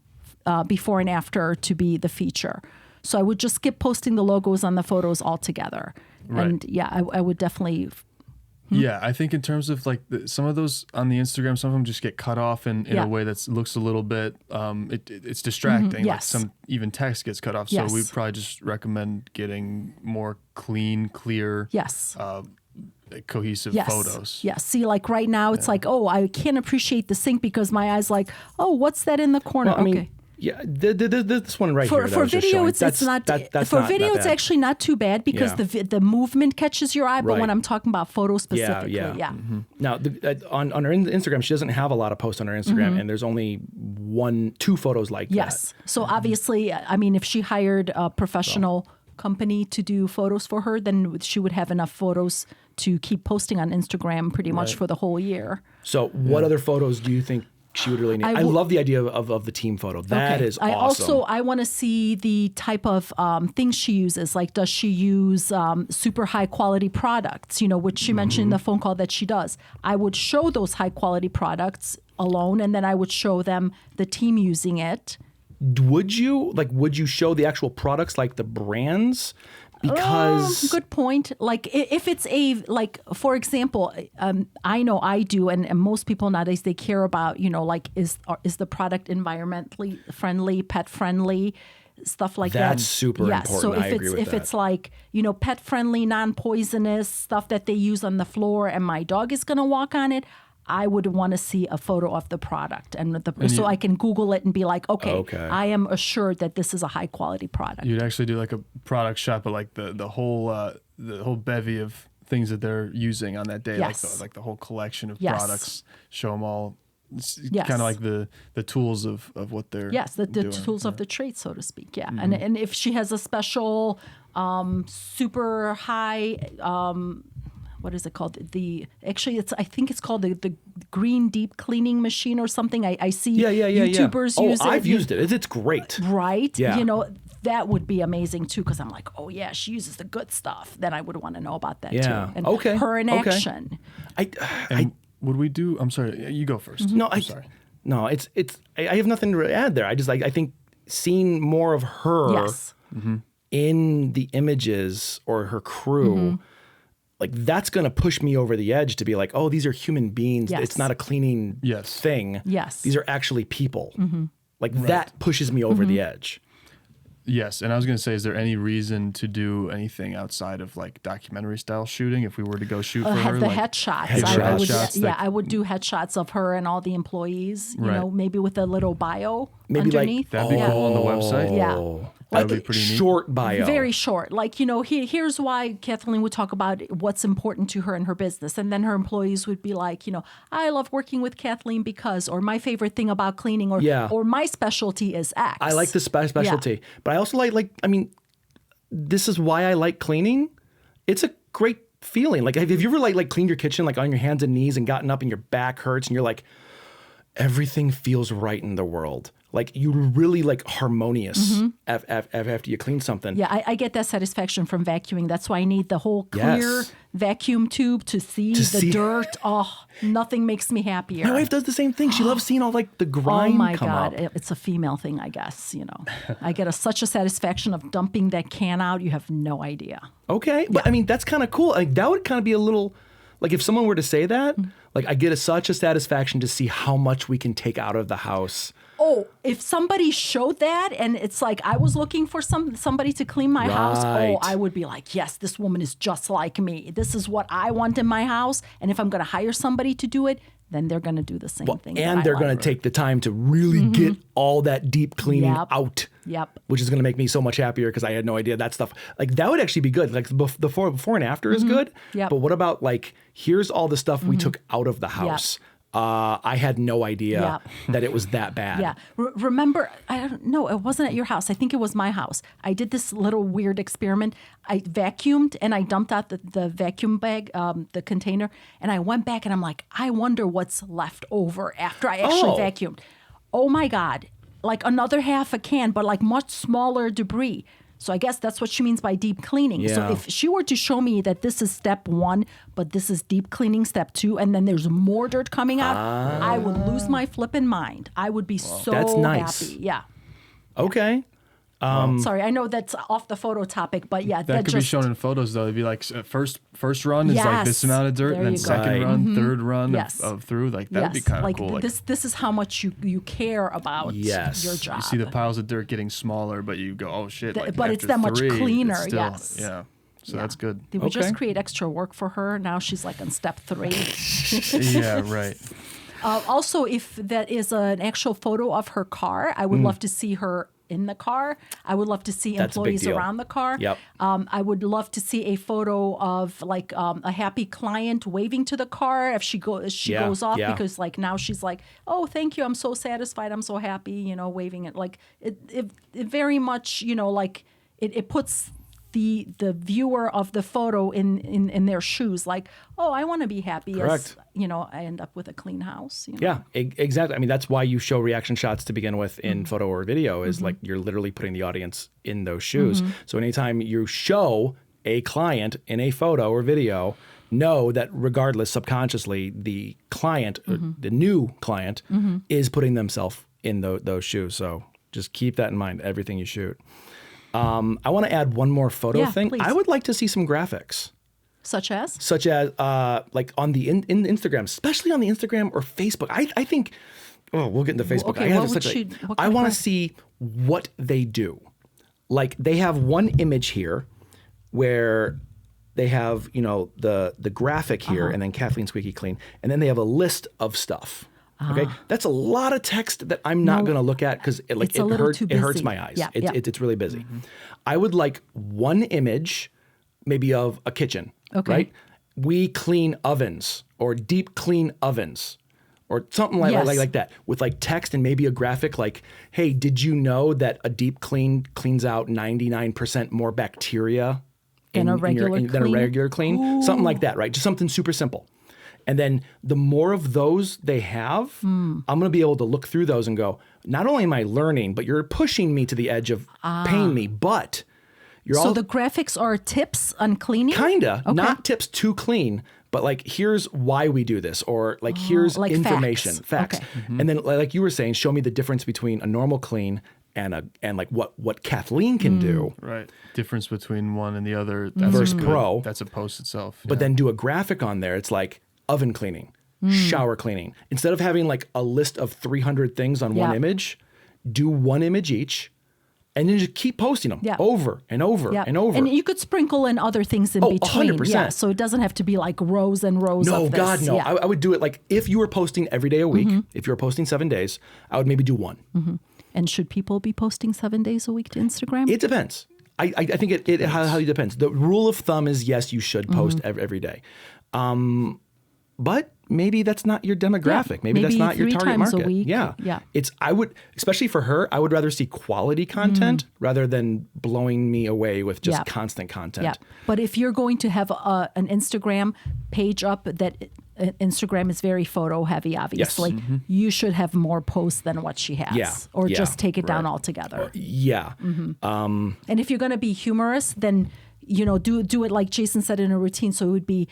before and after to be the feature. So I would just skip posting the logos on the photos altogether. Right. And yeah, I would definitely. yeah, I think in terms of like some of those on the Instagram, some of them just get cut off in Yeah. a way that looks a little bit. It's distracting. Like yes. some even text gets cut off. Yes. So we probably just recommend getting more clean, clear, Yes. cohesive Yes. photos. Yes. See, like right now, it's like, oh, I can't appreciate the sink because my eyes like, oh, what's that in the corner? Well, I mean, okay. yeah, this one right For here. that I for was just video, showing, it's that's not that's for not video. It's bad. actually not too bad because Yeah. the movement catches your eye. But Right. when I'm talking about photo specifically, yeah. yeah. Now on her Instagram, she doesn't have a lot of posts on her Instagram, and there's only 2 photos like that. Yes. So obviously, I mean, if she hired a professional company to do photos for her, then she would have enough photos to keep posting on Instagram pretty much for the whole year. So what other photos do you think she would really need? I love the idea of the team photo. That is awesome. I want to see the type of things she uses. Like, does she use super high quality products? Which she mentioned in the phone call that she does. I would show those high quality products alone, and then I would show them the team using it. Would you show the actual products, like the brands? Because Good point. Like if it's for example, I know I do, and most people nowadays, they care about, like is the product environmentally friendly, pet friendly. stuff like that. That's super yes. So important. if I it's agree with if that. it's like, pet friendly, non-poisonous stuff that they use on the floor, and my dog is going to walk on it, I would want to see a photo of the product, so I can Google it and be like, okay, I am assured that this is a high quality product. You'd actually do like a product shot, but like the whole bevy of things that they're using on that day, Yes. like the whole collection of Yes. products. Show them all. It's Yes. kind of like the tools of what they're Yes, the doing. tools of the trade, so to speak. Yeah, and if she has a special, super high, what is it called? I think it's called the green deep cleaning machine or something. I see YouTubers use it. I've used it. It's great. Right? Yeah. That would be amazing too, because I'm like, oh yeah, she uses the good stuff. Then I would want to know about that Yeah. too. And Okay. her in Okay. action. And would we do? I'm sorry, you go first. No, I'm sorry. No, I have nothing to add there. I think seeing more of her Yes. in the images or her crew, like that's going to push me over the edge to be like, oh, these are human beings. Yes. It's not a cleaning Yes. thing. Yes. These are actually people. Like that pushes me over the edge. Yes, and I was going to say, is there any reason to do anything outside of like documentary style shooting if we were to go shoot for her? The like, headshots. Headshots. I would do headshots of her and all the employees. Right. Maybe with a little bio Maybe like- underneath. That'd be cool on the website. Yeah. That would be pretty neat. Short bio. Very short. Like, here's why Kathleen would talk about what's important to her in her business. And then her employees would be like, I love working with Kathleen because, or my favorite thing about cleaning, or my specialty is X. I like the specialty, but I also this is why I like cleaning. It's a great feeling. Like, have you ever like cleaned your kitchen like on your hands and knees and gotten up and your back hurts and you're like, everything feels right in the world. Like you're really like harmonious after you clean something. Yeah, I get that satisfaction from vacuuming. That's why I need the whole clear Yes. vacuum tube to see dirt. Oh, nothing makes me happier. My wife does the same thing. She loves seeing all like the grime Oh my come God, up. it's a female thing, I guess. I get such a satisfaction of dumping that can out. You have no idea. Okay, but I mean that's kind of cool. Like that would kind of be a little, like if someone were to say that, like I get such a satisfaction to see how much we can take out of the house. Oh, if somebody showed that and it's like I was looking for somebody to clean my house, Right. I would be like, yes, this woman is just like me. This is what I want in my house. And if I'm going to hire somebody to do it, then they're going to do the same thing. that And I they're going like. to take the time to really get all that deep cleaning Yep. out. Yep. Which is going to make me so much happier because I had no idea that stuff. Like that would actually be good. Like the before and after is good. Yep. But what about like here's all the stuff we took out of the house. I had no idea that it was that bad. Yeah. Remember, I don't know, it wasn't at your house. I think it was my house. I did this little weird experiment. I vacuumed and I dumped out the vacuum bag, the container, and I went back and I'm like, I wonder what's left over after I actually vacuumed. Oh my God. Like another half a can, but like much smaller debris. So I guess that's what she means by deep cleaning. So Yeah. if she were to show me that this is step 1, but this is deep cleaning step 2, and then there's more dirt coming out, I would lose my flipping mind. I would be so That's nice. happy. Yeah. Okay. Sorry, I know that's off the photo topic, but yeah, That could be shown in photos though. It'd be like first run is like this Yes. amount of dirt, There and then you go. second Right. run, third run Yes. of through. Like that would be kind of like cool. Like this is how much you care about Yes. your You job. you see the piles of dirt getting smaller, but you go, oh shit! Th- Like, but it's after that much 3, it's cleaner, still- yes. Yeah. So Yeah. that's good. Did we just Okay. create extra work for her? Now she's like on step 3. Yeah. Right. Also, if that is an actual photo of her car, I would love to see her in the car. I would love to see That's a big employees deal. around the car. Yep. I would love to see a photo of like a happy client waving to the car if she Yeah, goes off, yeah. because like now she's like, oh, thank you, I'm so satisfied, I'm so happy, waving it. Like it very much, like it puts the viewer of the photo in their shoes, like, oh, I want to be happy. Correct. As, I end up with a clean house. Yeah, exactly. I mean, that's why you show reaction shots to begin with in photo or video is like you're literally putting the audience in those shoes. So anytime you show a client in a photo or video, know that regardless, subconsciously, the client, the new client, is putting themselves in those shoes. So just keep that in mind, everything you shoot. I want to add one more photo Yeah, thing. please. I would like to see some graphics. Such as? Such as like on the in Instagram, especially on the Instagram or Facebook. I think, we'll get into Facebook. okay, I have what would such she- a, what I kind of want to graph- see what they do. like they have one image here where they have, you know, the graphic here and then Kathleen Squeaky Clean, and then they have a list of stuff. Okay, that's a lot of text that I'm not going to look at because it hurts my eyes. Yeah, It's really busy. I would like one image, maybe of a kitchen. Okay. Right? We clean ovens or deep clean ovens or something Yes. like that with like text and maybe a graphic like, hey, did you know that a deep clean cleans out 99% more bacteria Than a regular than a clean? regular clean? Something like that, right? Just something super simple. And then the more of those they have, I'm going to be able to look through those and go, not only am I learning, but you're pushing me to the edge of paying me, but you're So all the graphics are tips on cleaning? kinda Okay. not tips to clean, but like here's why we do this, or like here's like information, facts. facts. Okay. And then like you were saying, show me the difference between a normal clean and like what Kathleen can do. Right. Difference between one and the other. Versus good. pro. That's a post itself. But then do a graphic on there. It's like oven cleaning, shower cleaning. Instead of having like a list of 300 things on one Yeah. image, do one image each, and then just keep posting them Yeah. over and over Yeah. and over. And you could sprinkle in other things in Oh, between. 100%. Yeah. So it doesn't have to be like rows and rows No, of this. God, no. Yeah. Mm-hmm. I would do it like if you were posting every day a week, if you were posting 7 days, I would maybe do one. And should people be posting 7 days a week to Instagram? It depends. I think it highly depends. The rule of thumb is yes, you should post every day. But maybe that's not your demographic. Maybe that's maybe not your 3 target times a market. week. Yeah. Yeah. I would, especially for her, I would rather see quality content rather than blowing me away with just Yeah. constant content. Yeah. But if you're going to have an Instagram page up that Instagram is very photo heavy, obviously, you should have more posts than what she has. Yeah. Or Yeah. just take it down Right. altogether. Yeah. And if you're going to be humorous, then do it like Jason said in a routine. So it would be,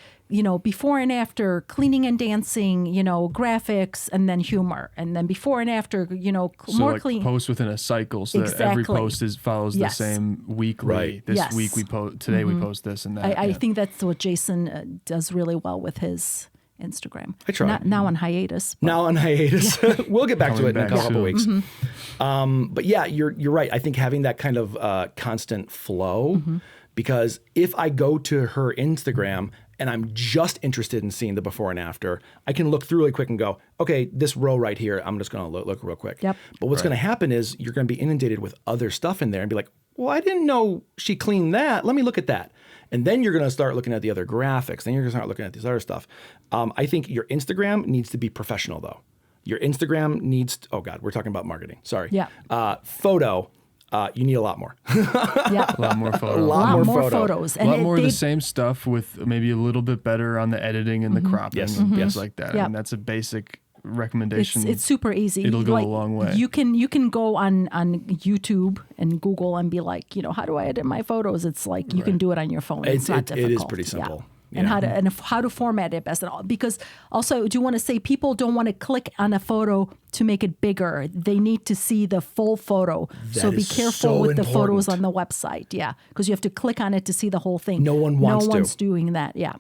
before and after, cleaning and dancing, graphics, and then humor, and then before and after, So more like clean. post within a cycle so that every Exactly. post follows Yes. the same weekly. Right. This Yes. week we post, today we post this and that. I yeah. think that's what Jason does really well with his Instagram. I try. Now on hiatus. but- Now on hiatus. We'll get back to Coming it in a back couple soon. weeks. But yeah, you're right. I think having that kind of constant flow, because if I go to her Instagram and I'm just interested in seeing the before and after, I can look through really quick and go, okay, this row right here, I'm just going to look real quick. Yep. But what's going to happen is you're going to be inundated with other stuff in there and be like, well, I didn't know she cleaned that. Let me look at that. And then you're going to start looking at the other graphics. Then you're going to start looking at this other stuff. I think your Instagram needs to be professional, though. Your Instagram needs oh, God, we're talking about marketing. Sorry. Yeah. Photo, you need a lot more. Yeah. A lot more photos. A A lot lot more more photo. photos. A lot more of they- the same stuff with maybe a little bit better on the editing and the cropping Yes. and things Yes. like that. Yeah. And that's a basic recommendation. It's super easy. It'll go a long way. You can go on YouTube and Google and be like, how do I edit my photos? It's like you can do it on your phone. It's not difficult. It is pretty simple. And Yeah. how to format it best and all. Because also, do you want to say people don't want to click on a photo to make it bigger? They need to see the full photo. So That be is careful so with the photos important. on the website. Yeah, because you have to click on it to see the whole thing. No one wants No to. one's doing that. Yeah,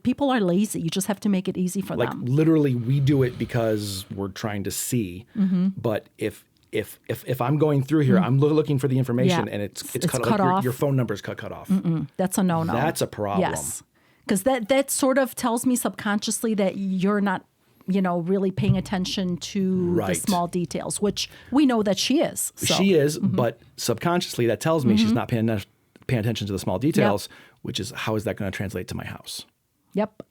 people are lazy. You just have to make it easy for Like them. literally, we do it because we're trying to see. But if I'm going through here, I'm looking for the information, Yeah. and it's It's cut, cut like off. your phone number's cut off. That's a no-no. That's a problem. Yes, because that sort of tells me subconsciously that you're not, really paying attention to the Right. small details, which we know that she is. So. She is, but subconsciously that tells me she's not paying attention to the small details, which is how is that going to translate to my house? Yep.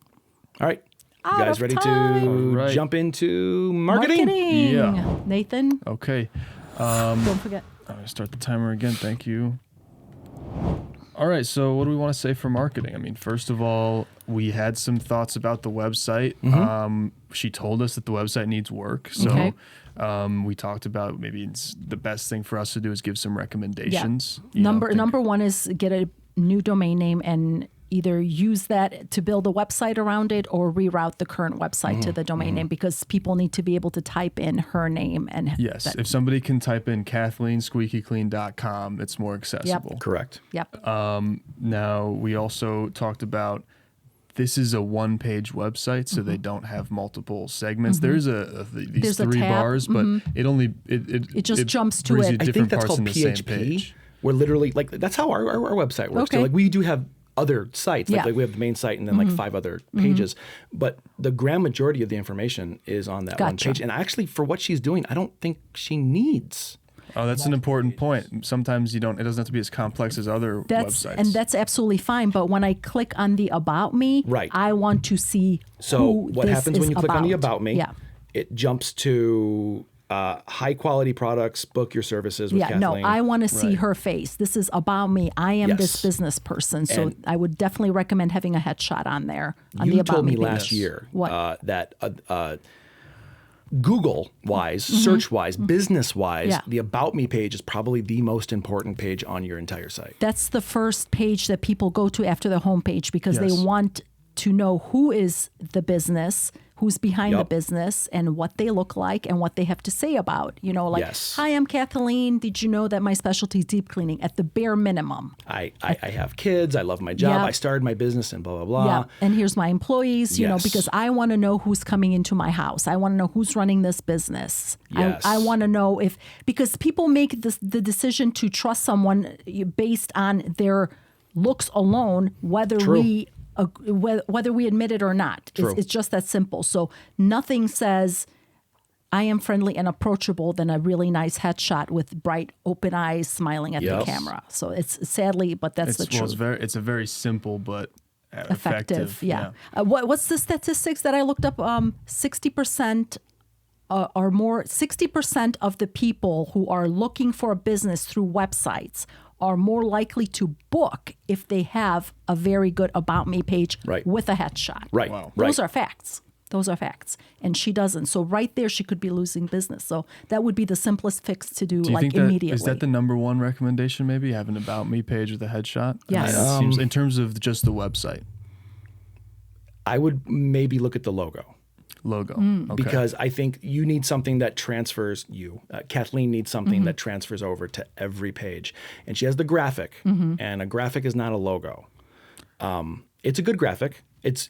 All right. You Out guys of ready time. to All right. jump into marketing? Yeah. Nathan, Okay. don't forget. I'm going to start the timer again. Thank you. All right. So, what do we want to say for marketing? I mean, first of all, we had some thoughts about the website. She told us that the website needs work. So, Okay. we talked about maybe it's the best thing for us to do is give some recommendations. Yeah. Number one is get a new domain name and either use that to build a website around it or reroute the current website to the domain name, because people need to be able to type in her name and Yes. that- If somebody can type in KathleenSqueakyClean.com, it's more accessible. Correct. Yep. Now, we also talked about this is a one-page website, so they don't have multiple segments. There's these There's a three tab. bars, but it only it It just jumps to brings it. you I I different think that's parts called in the same PHP. page. We're literally like that's how our website works. Okay. So, like we do have other sites. Yeah. Like we have the main site and then like 5 other pages. But the grand majority of the information is on that one Gotcha. page. And actually, for what she's doing, I don't think she needs. Oh, that's an important point. Sometimes you don't. It doesn't have to be as complex as other websites. And that's absolutely fine. But when I click on the About Me, Right. I want to see So who what this happens is when you click on the about. About Me? Yeah. It jumps to high quality products. Book your services with Yeah, Kathleen. no, I want to see Right. her face. This is about me. I am this Yes. business person. So And- I would definitely recommend having a headshot on there on You the About told me Me last page. year What? that Google wise, search wise, business wise, Yeah. the About Me page is probably the most important page on your entire site. That's the first page that people go to after the homepage because Yes. they want to know who is the business, who's behind the Yup. business, and what they look like and what they have to say about. You know, like, Yes. hi, I'm Kathleen. Did you know that my specialty is deep cleaning at the bare minimum? I have kids. I love my job. Yep. I started my business and blah, blah, blah. Yeah, and here's my employees, you know, Yes. because I want to know who's coming into my house. I want to know who's running this business. Yes. I want to know if, because people make the decision to trust someone based on their looks alone, whether True. whether we admit it or not. True. It's just that simple. So nothing says I am friendly and approachable than a really nice headshot with bright open eyes smiling at the Yes. camera. So it's sadly, but that's the truth. It's a very simple but Effective. Yeah. What's the statistics that I looked up? 60% or more. 60% of the people who are looking for a business through websites are more likely to book if they have a very good About Me page Right. with a headshot. Right. Wow. Right. Those are facts. Those are facts. And she doesn't. So right there, she could be losing business. So that would be the simplest fix to do, Do you like think that immediately. is that the number one recommendation? Maybe have an About Me page with a headshot. Yes. It seems, in terms of just the website I would maybe look at the logo. logo. Mm. Okay. Because I think you need something that transfers Kathleen needs something Mm-hmm. that transfers over to every page. And she has the graphic, Mm-hmm. and a graphic is not a logo. It's a good graphic. It's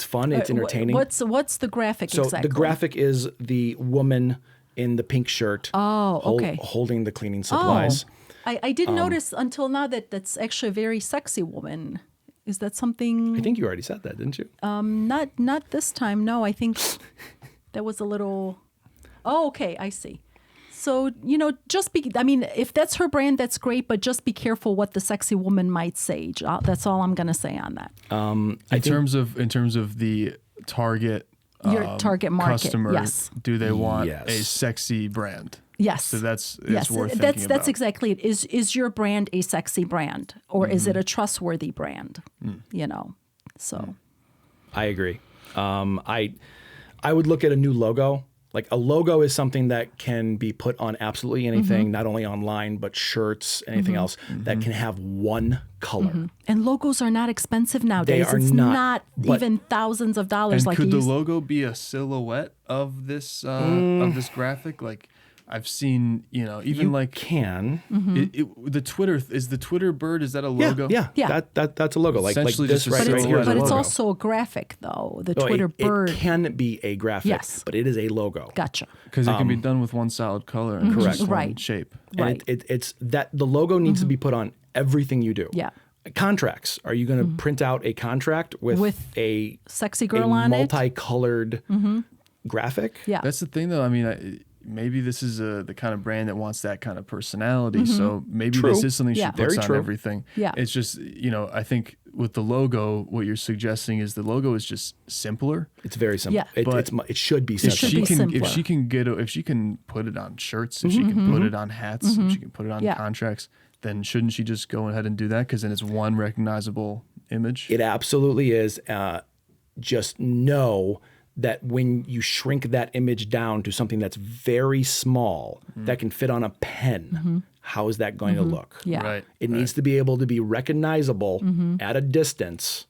fun. It's entertaining. What's the graphic So exactly? the graphic is the woman in the pink shirt okay. holding the cleaning supplies. I didn't notice until now that that's actually a very sexy woman. Is that something? I think you already said that, didn't you? Not this time. No, I think that was a little. Oh, okay, I see. So just be. I mean, if that's her brand, that's great. But just be careful what the sexy woman might say. That's all I'm going to say on that. in terms of the target Your target market, customer, yes. do they want Yes. a sexy brand? Yes. So it's yes. worth thinking That's about. exactly it. Is your brand a sexy brand or is it a trustworthy brand? So. I agree. I would look at a new logo. Like a logo is something that can be put on absolutely anything, not only online but shirts, anything else that can have one color. And logos are not expensive nowadays. are It's not, not but- even thousands of dollars And like could it the used- logo be a silhouette of this graphic? Like I've seen, even like Can the Twitter bird, is that a logo? Yeah. Yeah. That's a logo. Like Essentially this just a right, But right it's, here is a but it's logo. also a graphic, though. The No, Twitter bird. It can be a graphic, Yes. but it is a logo. Gotcha. Because it can be done with one solid color and Correct. just one Right. shape. And Right. it's that the logo needs to be put on everything you do. Yeah. Contracts. Are you going to print out a contract with a Sexy girl on it. multicolored graphic? Yeah. That's the thing, though. I mean, maybe this is the kind of brand that wants that kind of personality. So maybe True. this is something Yeah. she puts Very on true. everything. Yeah. It's just, I think with the logo, what you're suggesting is the logo is just simpler. It's very simple. Yeah. But it should be If simple. should she be can, simpler. if she can put it on shirts, if she can put it on hats, if she can put it on Yeah. contracts, then shouldn't she just go ahead and do that? Because then it's one recognizable image. It absolutely is. Just know that when you shrink that image down to something that's very small, that can fit on a pen, how is that going to look? Yeah. Right. It needs to be able to be recognizable at a distance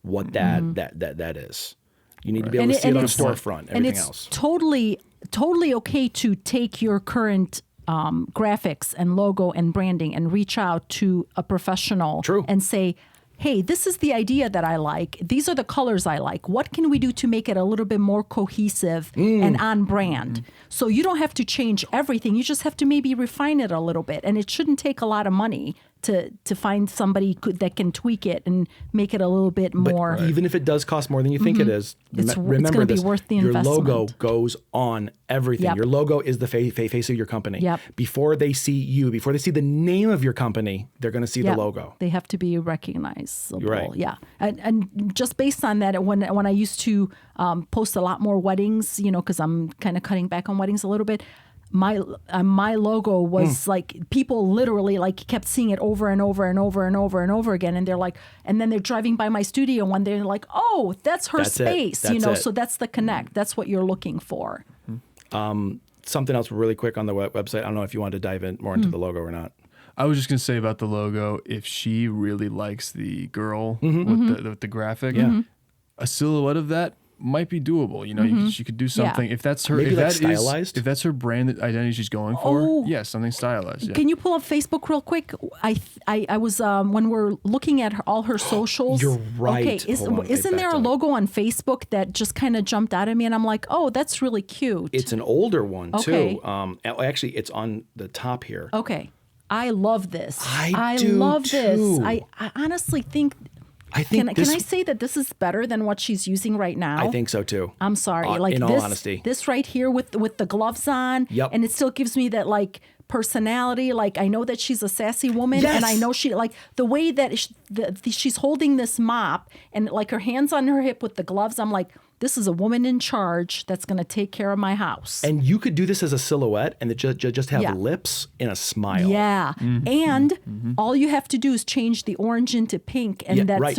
what that is. You need to be able to see it on a storefront, and everything it's else. totally okay to take your current graphics and logo and branding and reach out to a professional True. and say, hey, this is the idea that I like. These are the colors I like. What can we do to make it a little bit more cohesive and on brand? So you don't have to change everything. You just have to maybe refine it a little bit. And it shouldn't take a lot of money to find somebody that can tweak it and make it a little bit more. Even if it does cost more than you think it is, It's remember gonna be this, worth the your investment. logo goes on everything. Yep. Your logo is the face of your company. Yep. Before they see you, before they see the name of your company, they're going to see Yep. the logo. They have to be recognizable. You're right. Yeah. And just based on that, when I used to post a lot more weddings, because I'm kind of cutting back on weddings a little bit, my logo was like, people literally like kept seeing it over and over and over and over and over again, and they're like, and then they're driving by my studio one day and they're like, oh, that's her That's it. space. That's it. So that's the connect. That's what you're looking for. Something else really quick on the website. I don't know if you want to dive in more into the logo or not. I was just gonna say about the logo. If she really likes the girl with the graphic, a silhouette of that might be doable. She could do something if that's her. Maybe if like that is- stylized? if that's her brand identity she's going for, Oh. yeah, something stylized. Yeah. Can you pull up Facebook real quick? I was when we're looking at all her socials. You're right. Okay, Hold on, I isn't there a backed up. logo on Facebook that just kind of jumped out at me, and I'm like, oh, that's really cute. It's an older one Okay. too. Actually, it's on the top here. Okay, I love this. I do love this. too. I honestly think. I think Can I say that this is better than what she's using right now? I think so too. I'm sorry. Like in this, all honesty. this right here with the gloves on, Yep. and it still gives me that like personality. Like I know that she's a sassy woman, Yes. and I know she like the way that she's holding this mop and like her hands on her hip with the gloves. I'm like, this is a woman in charge that's going to take care of my house. And you could do this as a silhouette and just have Yeah. lips and a smile. Yeah, and all you have to do is change the orange into pink, and Yeah, that's right.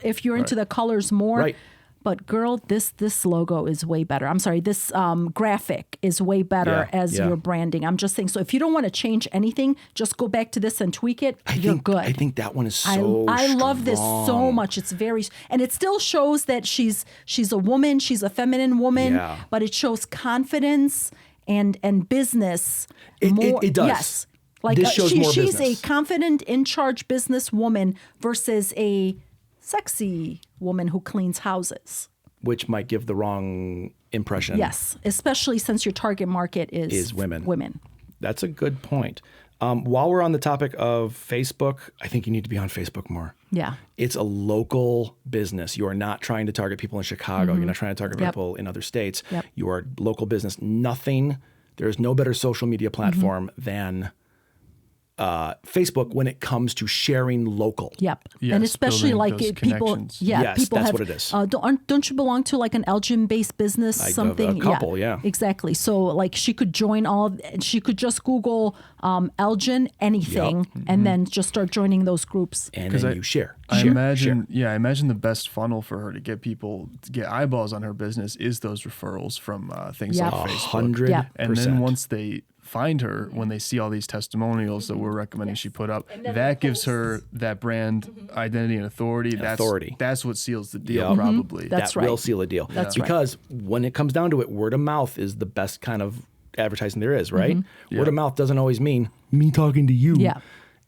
if you're into the colors more. Right. But girl, this logo is way better. I'm sorry, this graphic is way better Yeah, as yeah. your branding. I'm just saying. So if you don't want to change anything, just go back to this and tweak it. You're good. I think that one is so I love this so strong. much. It's very, and it still shows that she's a woman. She's a feminine woman, Yeah. but it shows confidence and business. It does. Yes, like This shows more she's business. a confident, in charge business woman versus a sexy woman who cleans houses. Which might give the wrong impression. Yes, especially since your target market is women. Women. That's a good point. While we're on the topic of Facebook, I think you need to be on Facebook more. Yeah. It's a local business. You are not trying to target people in Chicago. You're not trying to target Yep. people in other states. Yep. You are local business. There is no better social media platform than Facebook when it comes to sharing local. Yep. Yes, and especially building like those people, connections. Yes, people that's have, what it is. Don't you belong to like an Elgin-based business? A Something? couple, yeah. Exactly. So like she could join she could just Google Elgin anything, and then just start joining those groups. And 'Cause then I- you share. I Share, imagine, share. I imagine the best funnel for her to get people to get eyeballs on her business is those referrals from things Yeah. like Facebook. 100%. Yeah. And then once they find her, when they see all these testimonials that we're recommending she put up, that gives her that brand identity and authority. Authority. That's what seals the deal, Yep. probably. That's that right. will seal a deal. That's right. Because when it comes down to it, word of mouth is the best kind of advertising there is, right? Word of mouth doesn't always mean me talking to you. Yeah.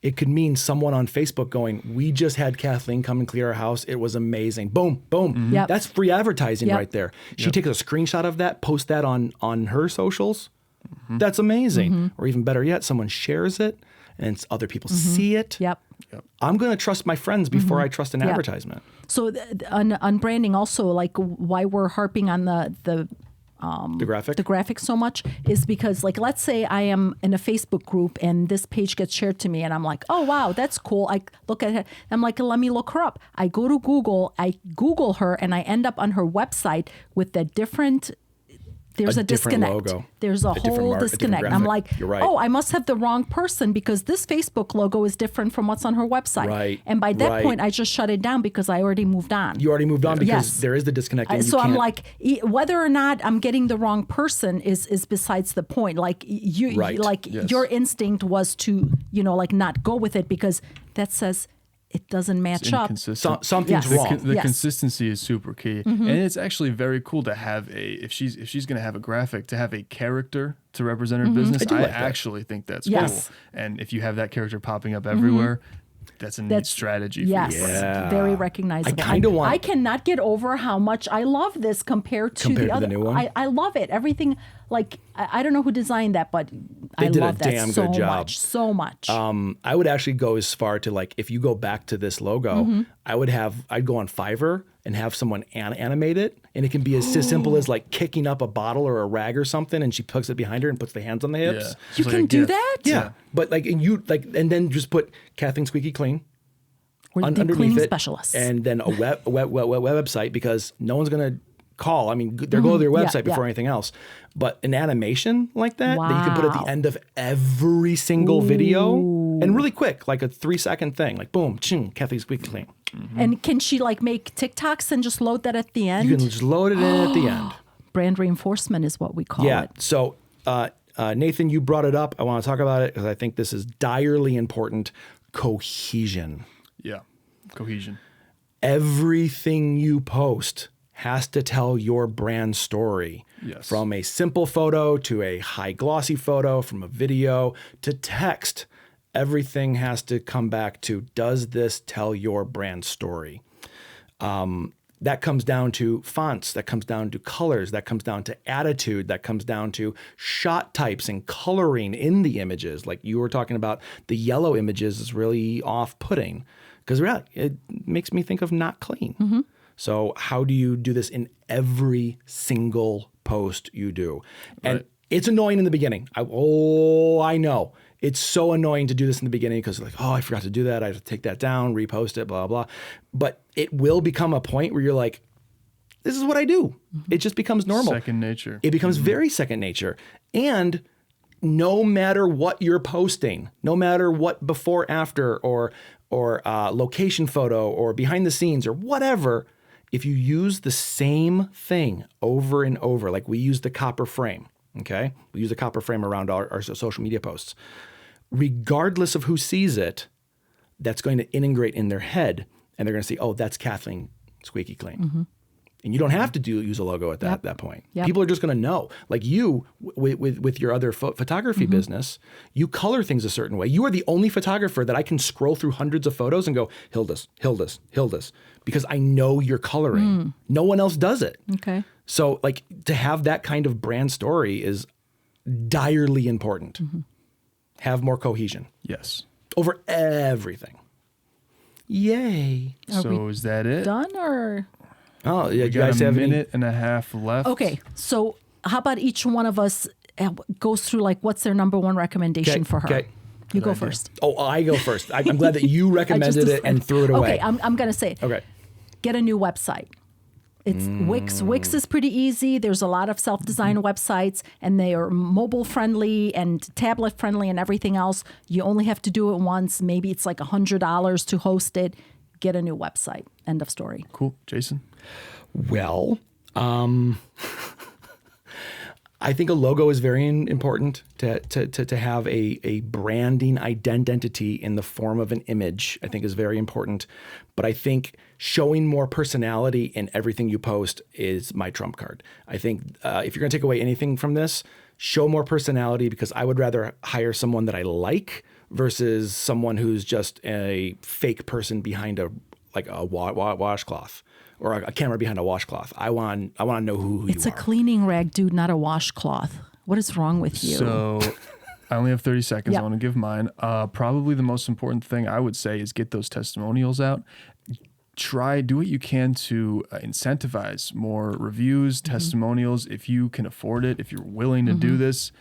It could mean someone on Facebook going, we just had Kathleen come and clear our house. It was amazing. Boom, boom. Yep. That's free advertising Yep. right there. She takes a screenshot of that, posts that on her socials. That's amazing. Or even better yet, someone shares it and other people see it. Yep. I'm going to trust my friends before I trust an Yeah. advertisement. So on branding also, like why we're harping on the The graphic? the graphic so much is because like let's say I am in a Facebook group and this page gets shared to me and I'm like, oh wow, that's cool. I look at it, I'm like, let me look her up. I go to Google, I Google her, and I end up on her website with a different. There's A a different disconnect. logo. There's a A different whole a different disconnect. I'm graphic. like, You're right. oh, I must have the wrong person because this Facebook logo is different from what's on her website. Right, And by that right. point, I just shut it down because I already moved on. You already moved on because Yes. there is the disconnect. And you So I'm can't- like, whether or not I'm getting the wrong person is besides the point. Like Right. Yes. your instinct was to like not go with it because that says it doesn't match up. Inconsistent. something's Yes. wrong. The Yes. consistency is super key, and it's actually very cool to have if she's going to have a graphic, to have a character to represent her business. I do I like that. actually think that's Yes. cool. And if you have that character popping up everywhere, that's a neat strategy. Yes, For you. Yeah. very recognizable. I kinda want- I cannot get over how much I love this compared to Compared the to the other. new one? I love it. Everything, like I don't know who designed that, but I did a love that damn so good job. much, so much. I would actually go as far to like, if you go back to this logo, Mm-hmm. I'd go on Fiverr and have someone animate it. And it can be as simple as like kicking up a bottle or a rag or something. And she puts it behind her and puts the hands on the hips. Yeah. You It's like can a do gift. that? Yeah. But like, and then just put Kathleen Squeaky Clean We're the underneath cleaning it, specialists. and then a website, because no one's gonna call. I mean, they're going to their Yeah, website before yeah. anything else. But an animation like that you can put at Wow. the end of every single video, and really quick, like a 3-second thing, like boom, ching, Kathleen Squeaky Clean. And can she like make TikToks and just load that at the end? You can just load it in at the end. Brand reinforcement is what we call Yeah. it. So, Nathan, you brought it up. I want to talk about it because I think this is direly important. Cohesion. Yeah. Cohesion. Everything you post has to tell your brand story. Yes. From a simple photo to a high glossy photo, from a video to text. Everything has to come back to, does this tell your brand story? That comes down to fonts, that comes down to colors, that comes down to attitude, that comes down to shot types and coloring in the images. Like you were talking about, the yellow images is really off-putting because it makes me think of not clean. So how do you do this in every single post you do? And Right. it's annoying in the beginning. I know. It's so annoying to do this in the beginning because like, oh, I forgot to do that. I have to take that down, repost it, blah, blah. But it will become a point where you're like, this is what I do. It just becomes normal. Second nature. It becomes very second nature. And no matter what you're posting, no matter what before, after, or location photo or behind the scenes or whatever, if you use the same thing over and over, like we use the copper frame, okay? We use the copper frame around our social media posts. Regardless of who sees it, that's going to integrate in their head, and they're going to see, oh, that's Kathleen Squeaky Clean. And you don't have to use a logo at that point. Yep. People are just going to know. Like you, with your other photography business, you color things a certain way. You are the only photographer that I can scroll through hundreds of photos and go, Hilda's, because I know you're coloring. No one else does it. Okay. So like to have that kind of brand story is direly important. Have more cohesion Yes. over everything. Yay. So is that it? Done or? Oh, yeah. We You got guys a have minute and a half left. Okay. So how about each one of us goes through like what's their number one recommendation Okay, for her? okay. You go first. Oh, I go first. I'm glad that you recommended it and threw it away. Okay, I'm going to say it. Okay. Get a new website. It's Wix. Wix is pretty easy. There's a lot of self-designed websites, and they are mobile friendly and tablet friendly and everything else. You only have to do it once. Maybe it's like $100 to host it. Get a new website. End of story. Cool. Jason? Well, I think a logo is very important to have a branding identity in the form of an image. I think is very important. But I think showing more personality in everything you post is my trump card. I think if you're going to take away anything from this, show more personality, because I would rather hire someone that I like versus someone who's just a fake person behind a washcloth. Or a camera behind a washcloth. I want to know who It's you a are. cleaning rag, dude, not a washcloth. What is wrong with you? So I only have 30 seconds. Yep. I want to give mine. Probably the most important thing I would say is get those testimonials out. Do what you can to incentivize more reviews, testimonials. If you can afford it, if you're willing to do this,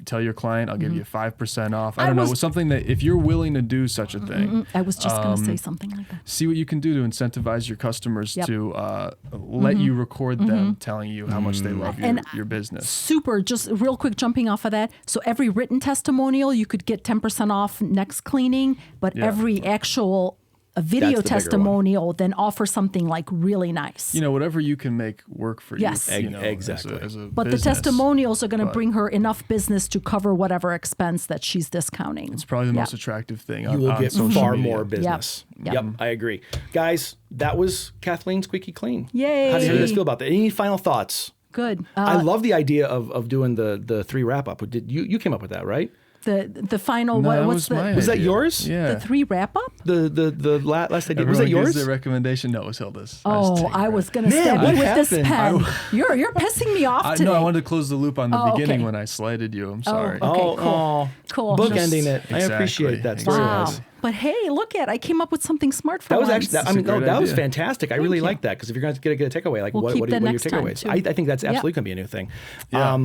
tell your client, I'll give you 5% off. I don't know, something that if you're willing to do such a thing, I was just going to say something like that. see what you can do to incentivize your customers Yep. to let you record them telling you how much they love And your business. Super, just real quick jumping off of that. So every written testimonial, you could get 10% off next cleaning, but Yeah. every actual video That's the bigger one. testimonial, then offer something like really nice. Whatever you can make work for Yes. you. Exactly. As a But business. the testimonials are going to But bring her enough business to cover whatever expense that she's discounting. It's probably the most Yep. attractive thing You on, will on get social far media. more business. Yep. I agree. Guys, that was Kathleen Squeaky Clean. Yay. How do you guys feel about that? Any final thoughts? Good. I love the idea of doing the 3 wrap up. You came up with that, right? The final, No, that what's was my Was that idea. yours? Yeah. the 3 wrap up? The last idea. Everyone Was that gives yours? their recommendation. No, it was Hilda's. Oh, I was going to Man, stab what you with this happened? pen. You're pissing me off today. No, I wanted to close the loop on the Oh, beginning okay. when I slighted you. I'm sorry. okay. Oh, cool. oh, Cool. bookending it. I Exactly, appreciate that story. Wow. guys. But hey, look I came up with something smart for That was once. actually, I mean, a great that was idea. fantastic. I really you. like that because if you're going to get a takeaway, like We'll keep what that are your next time, takeaways? too. I think that's Yep. absolutely going to be a new thing. Yeah.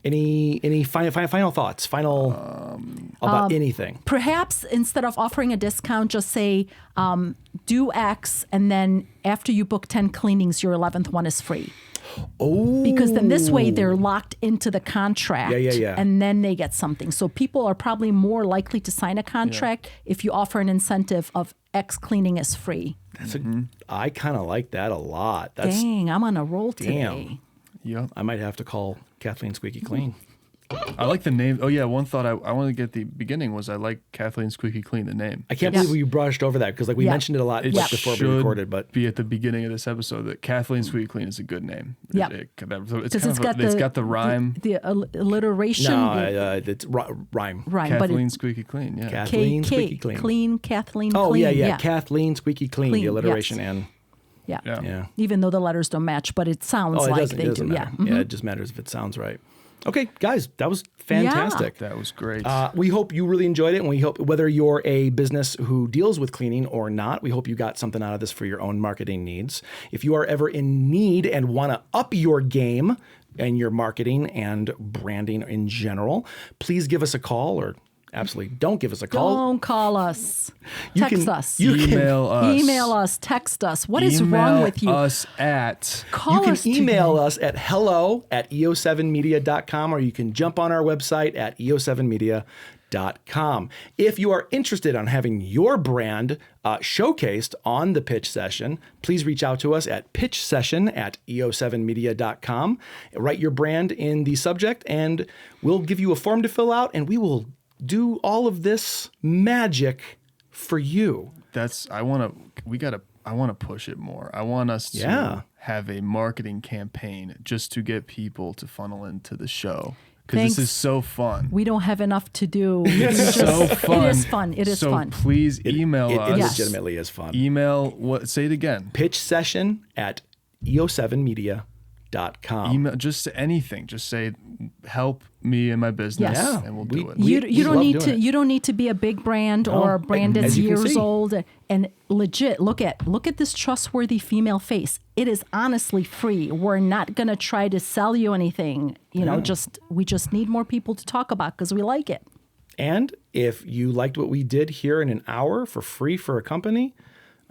Any final thoughts? About anything? Perhaps instead of offering a discount, just say do X, and then after you book 10 cleanings, your 11th one is free. Oh, Because then this way they're locked into the contract. Yeah. And then they get something. So people are probably more likely to sign a contract if you offer an incentive of X cleaning is free. I kind of like that a lot. That's Dang, I'm on a roll today. Damn. Yep. I might have to call Kathleen Squeaky Clean. I like the name. Oh yeah, one thought I want to get at the beginning was I like Kathleen Squeaky Clean, the name. I can't Yeah. believe we brushed over that because like we Yeah. mentioned it a lot It like, before we should recorded, but be at the beginning of this episode that Kathleen Squeaky Clean is a good name. Yeah. Because it's got the rhyme. The alliteration. no, it's rhyme. Rhyme, but Kathleen it's Squeaky Clean. Yeah. Kathleen Squeaky K, Clean. Kathleen Oh Clean. yeah, Kathleen Squeaky Clean. Clean, The alliteration yes. and Yeah. Yeah. Even though the letters don't match, but it sounds oh, it like doesn't, they it doesn't do. matter. Yeah. Yeah, it just matters if it sounds right. Okay, guys, that was fantastic. That was great. We hope you really enjoyed it, and we hope whether you're a business who deals with cleaning or not, we hope you got something out of this for your own marketing needs. If you are ever in need and want to up your game and your marketing and branding in general, please give us a call or absolutely don't give us a call. Don't call us. You Text can- us. you can- Email us. Email us. Text us. What is wrong with you? Email us at Call You can us email us at hello@eo7media.com, or you can jump on our website at eo7media.com. If you are interested in having your brand showcased on the pitch session, please reach out to us at pitchsession@eo7media.com. Write your brand in the subject, and we'll give you a form to fill out, and we will do all of this magic for you. I want to push it more. I want us to Yeah. have a marketing campaign just to get people to funnel into the show. Because Thanks. this is so fun. We don't have enough to do. It's so fun. It is fun. It is so fun. please email It us. Yes. legitimately is fun. Email what? Say it again. Pitch session at eo7media.com. Email just anything. Just say help me in my business, Yes. Yeah, and we'll we- do it. we- You don't love need doing to. it. You don't need to be a big brand No, or a brand as that's you can years see. old. And legit, look at this trustworthy female face. It is honestly free. We're not gonna try to sell you anything. You know, we just need more people to talk about because we like it. And if you liked what we did here in an hour for free for a company,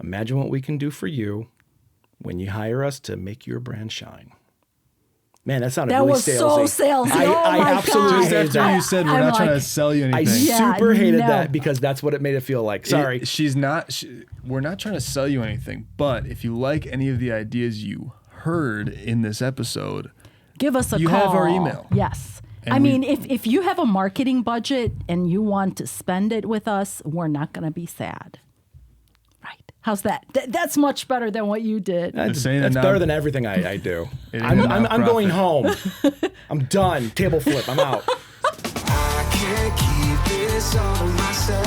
imagine what we can do for you when you hire us to make your brand shine. Man, that sounded That really was salesy. so salesy. Oh my absolutely God. Just hated after that. you said we're I'm not trying to like- sell you I anything. Yeah, super hated no. that because that's what it made it feel like. Sorry. She's not. We're not trying to sell you anything. But if you like any of the ideas you heard in this episode, Give us a You call. have our email. Yes. And I we- mean, if you have a marketing budget and you want to spend it with us, we're not going to be sad. Right. How's that? That's much better than what you did. That's saying that's a better non- than everything I do. It ain't I'm a going nonprofit. home. I'm done. Table flip. I'm out. I can't keep this all to myself.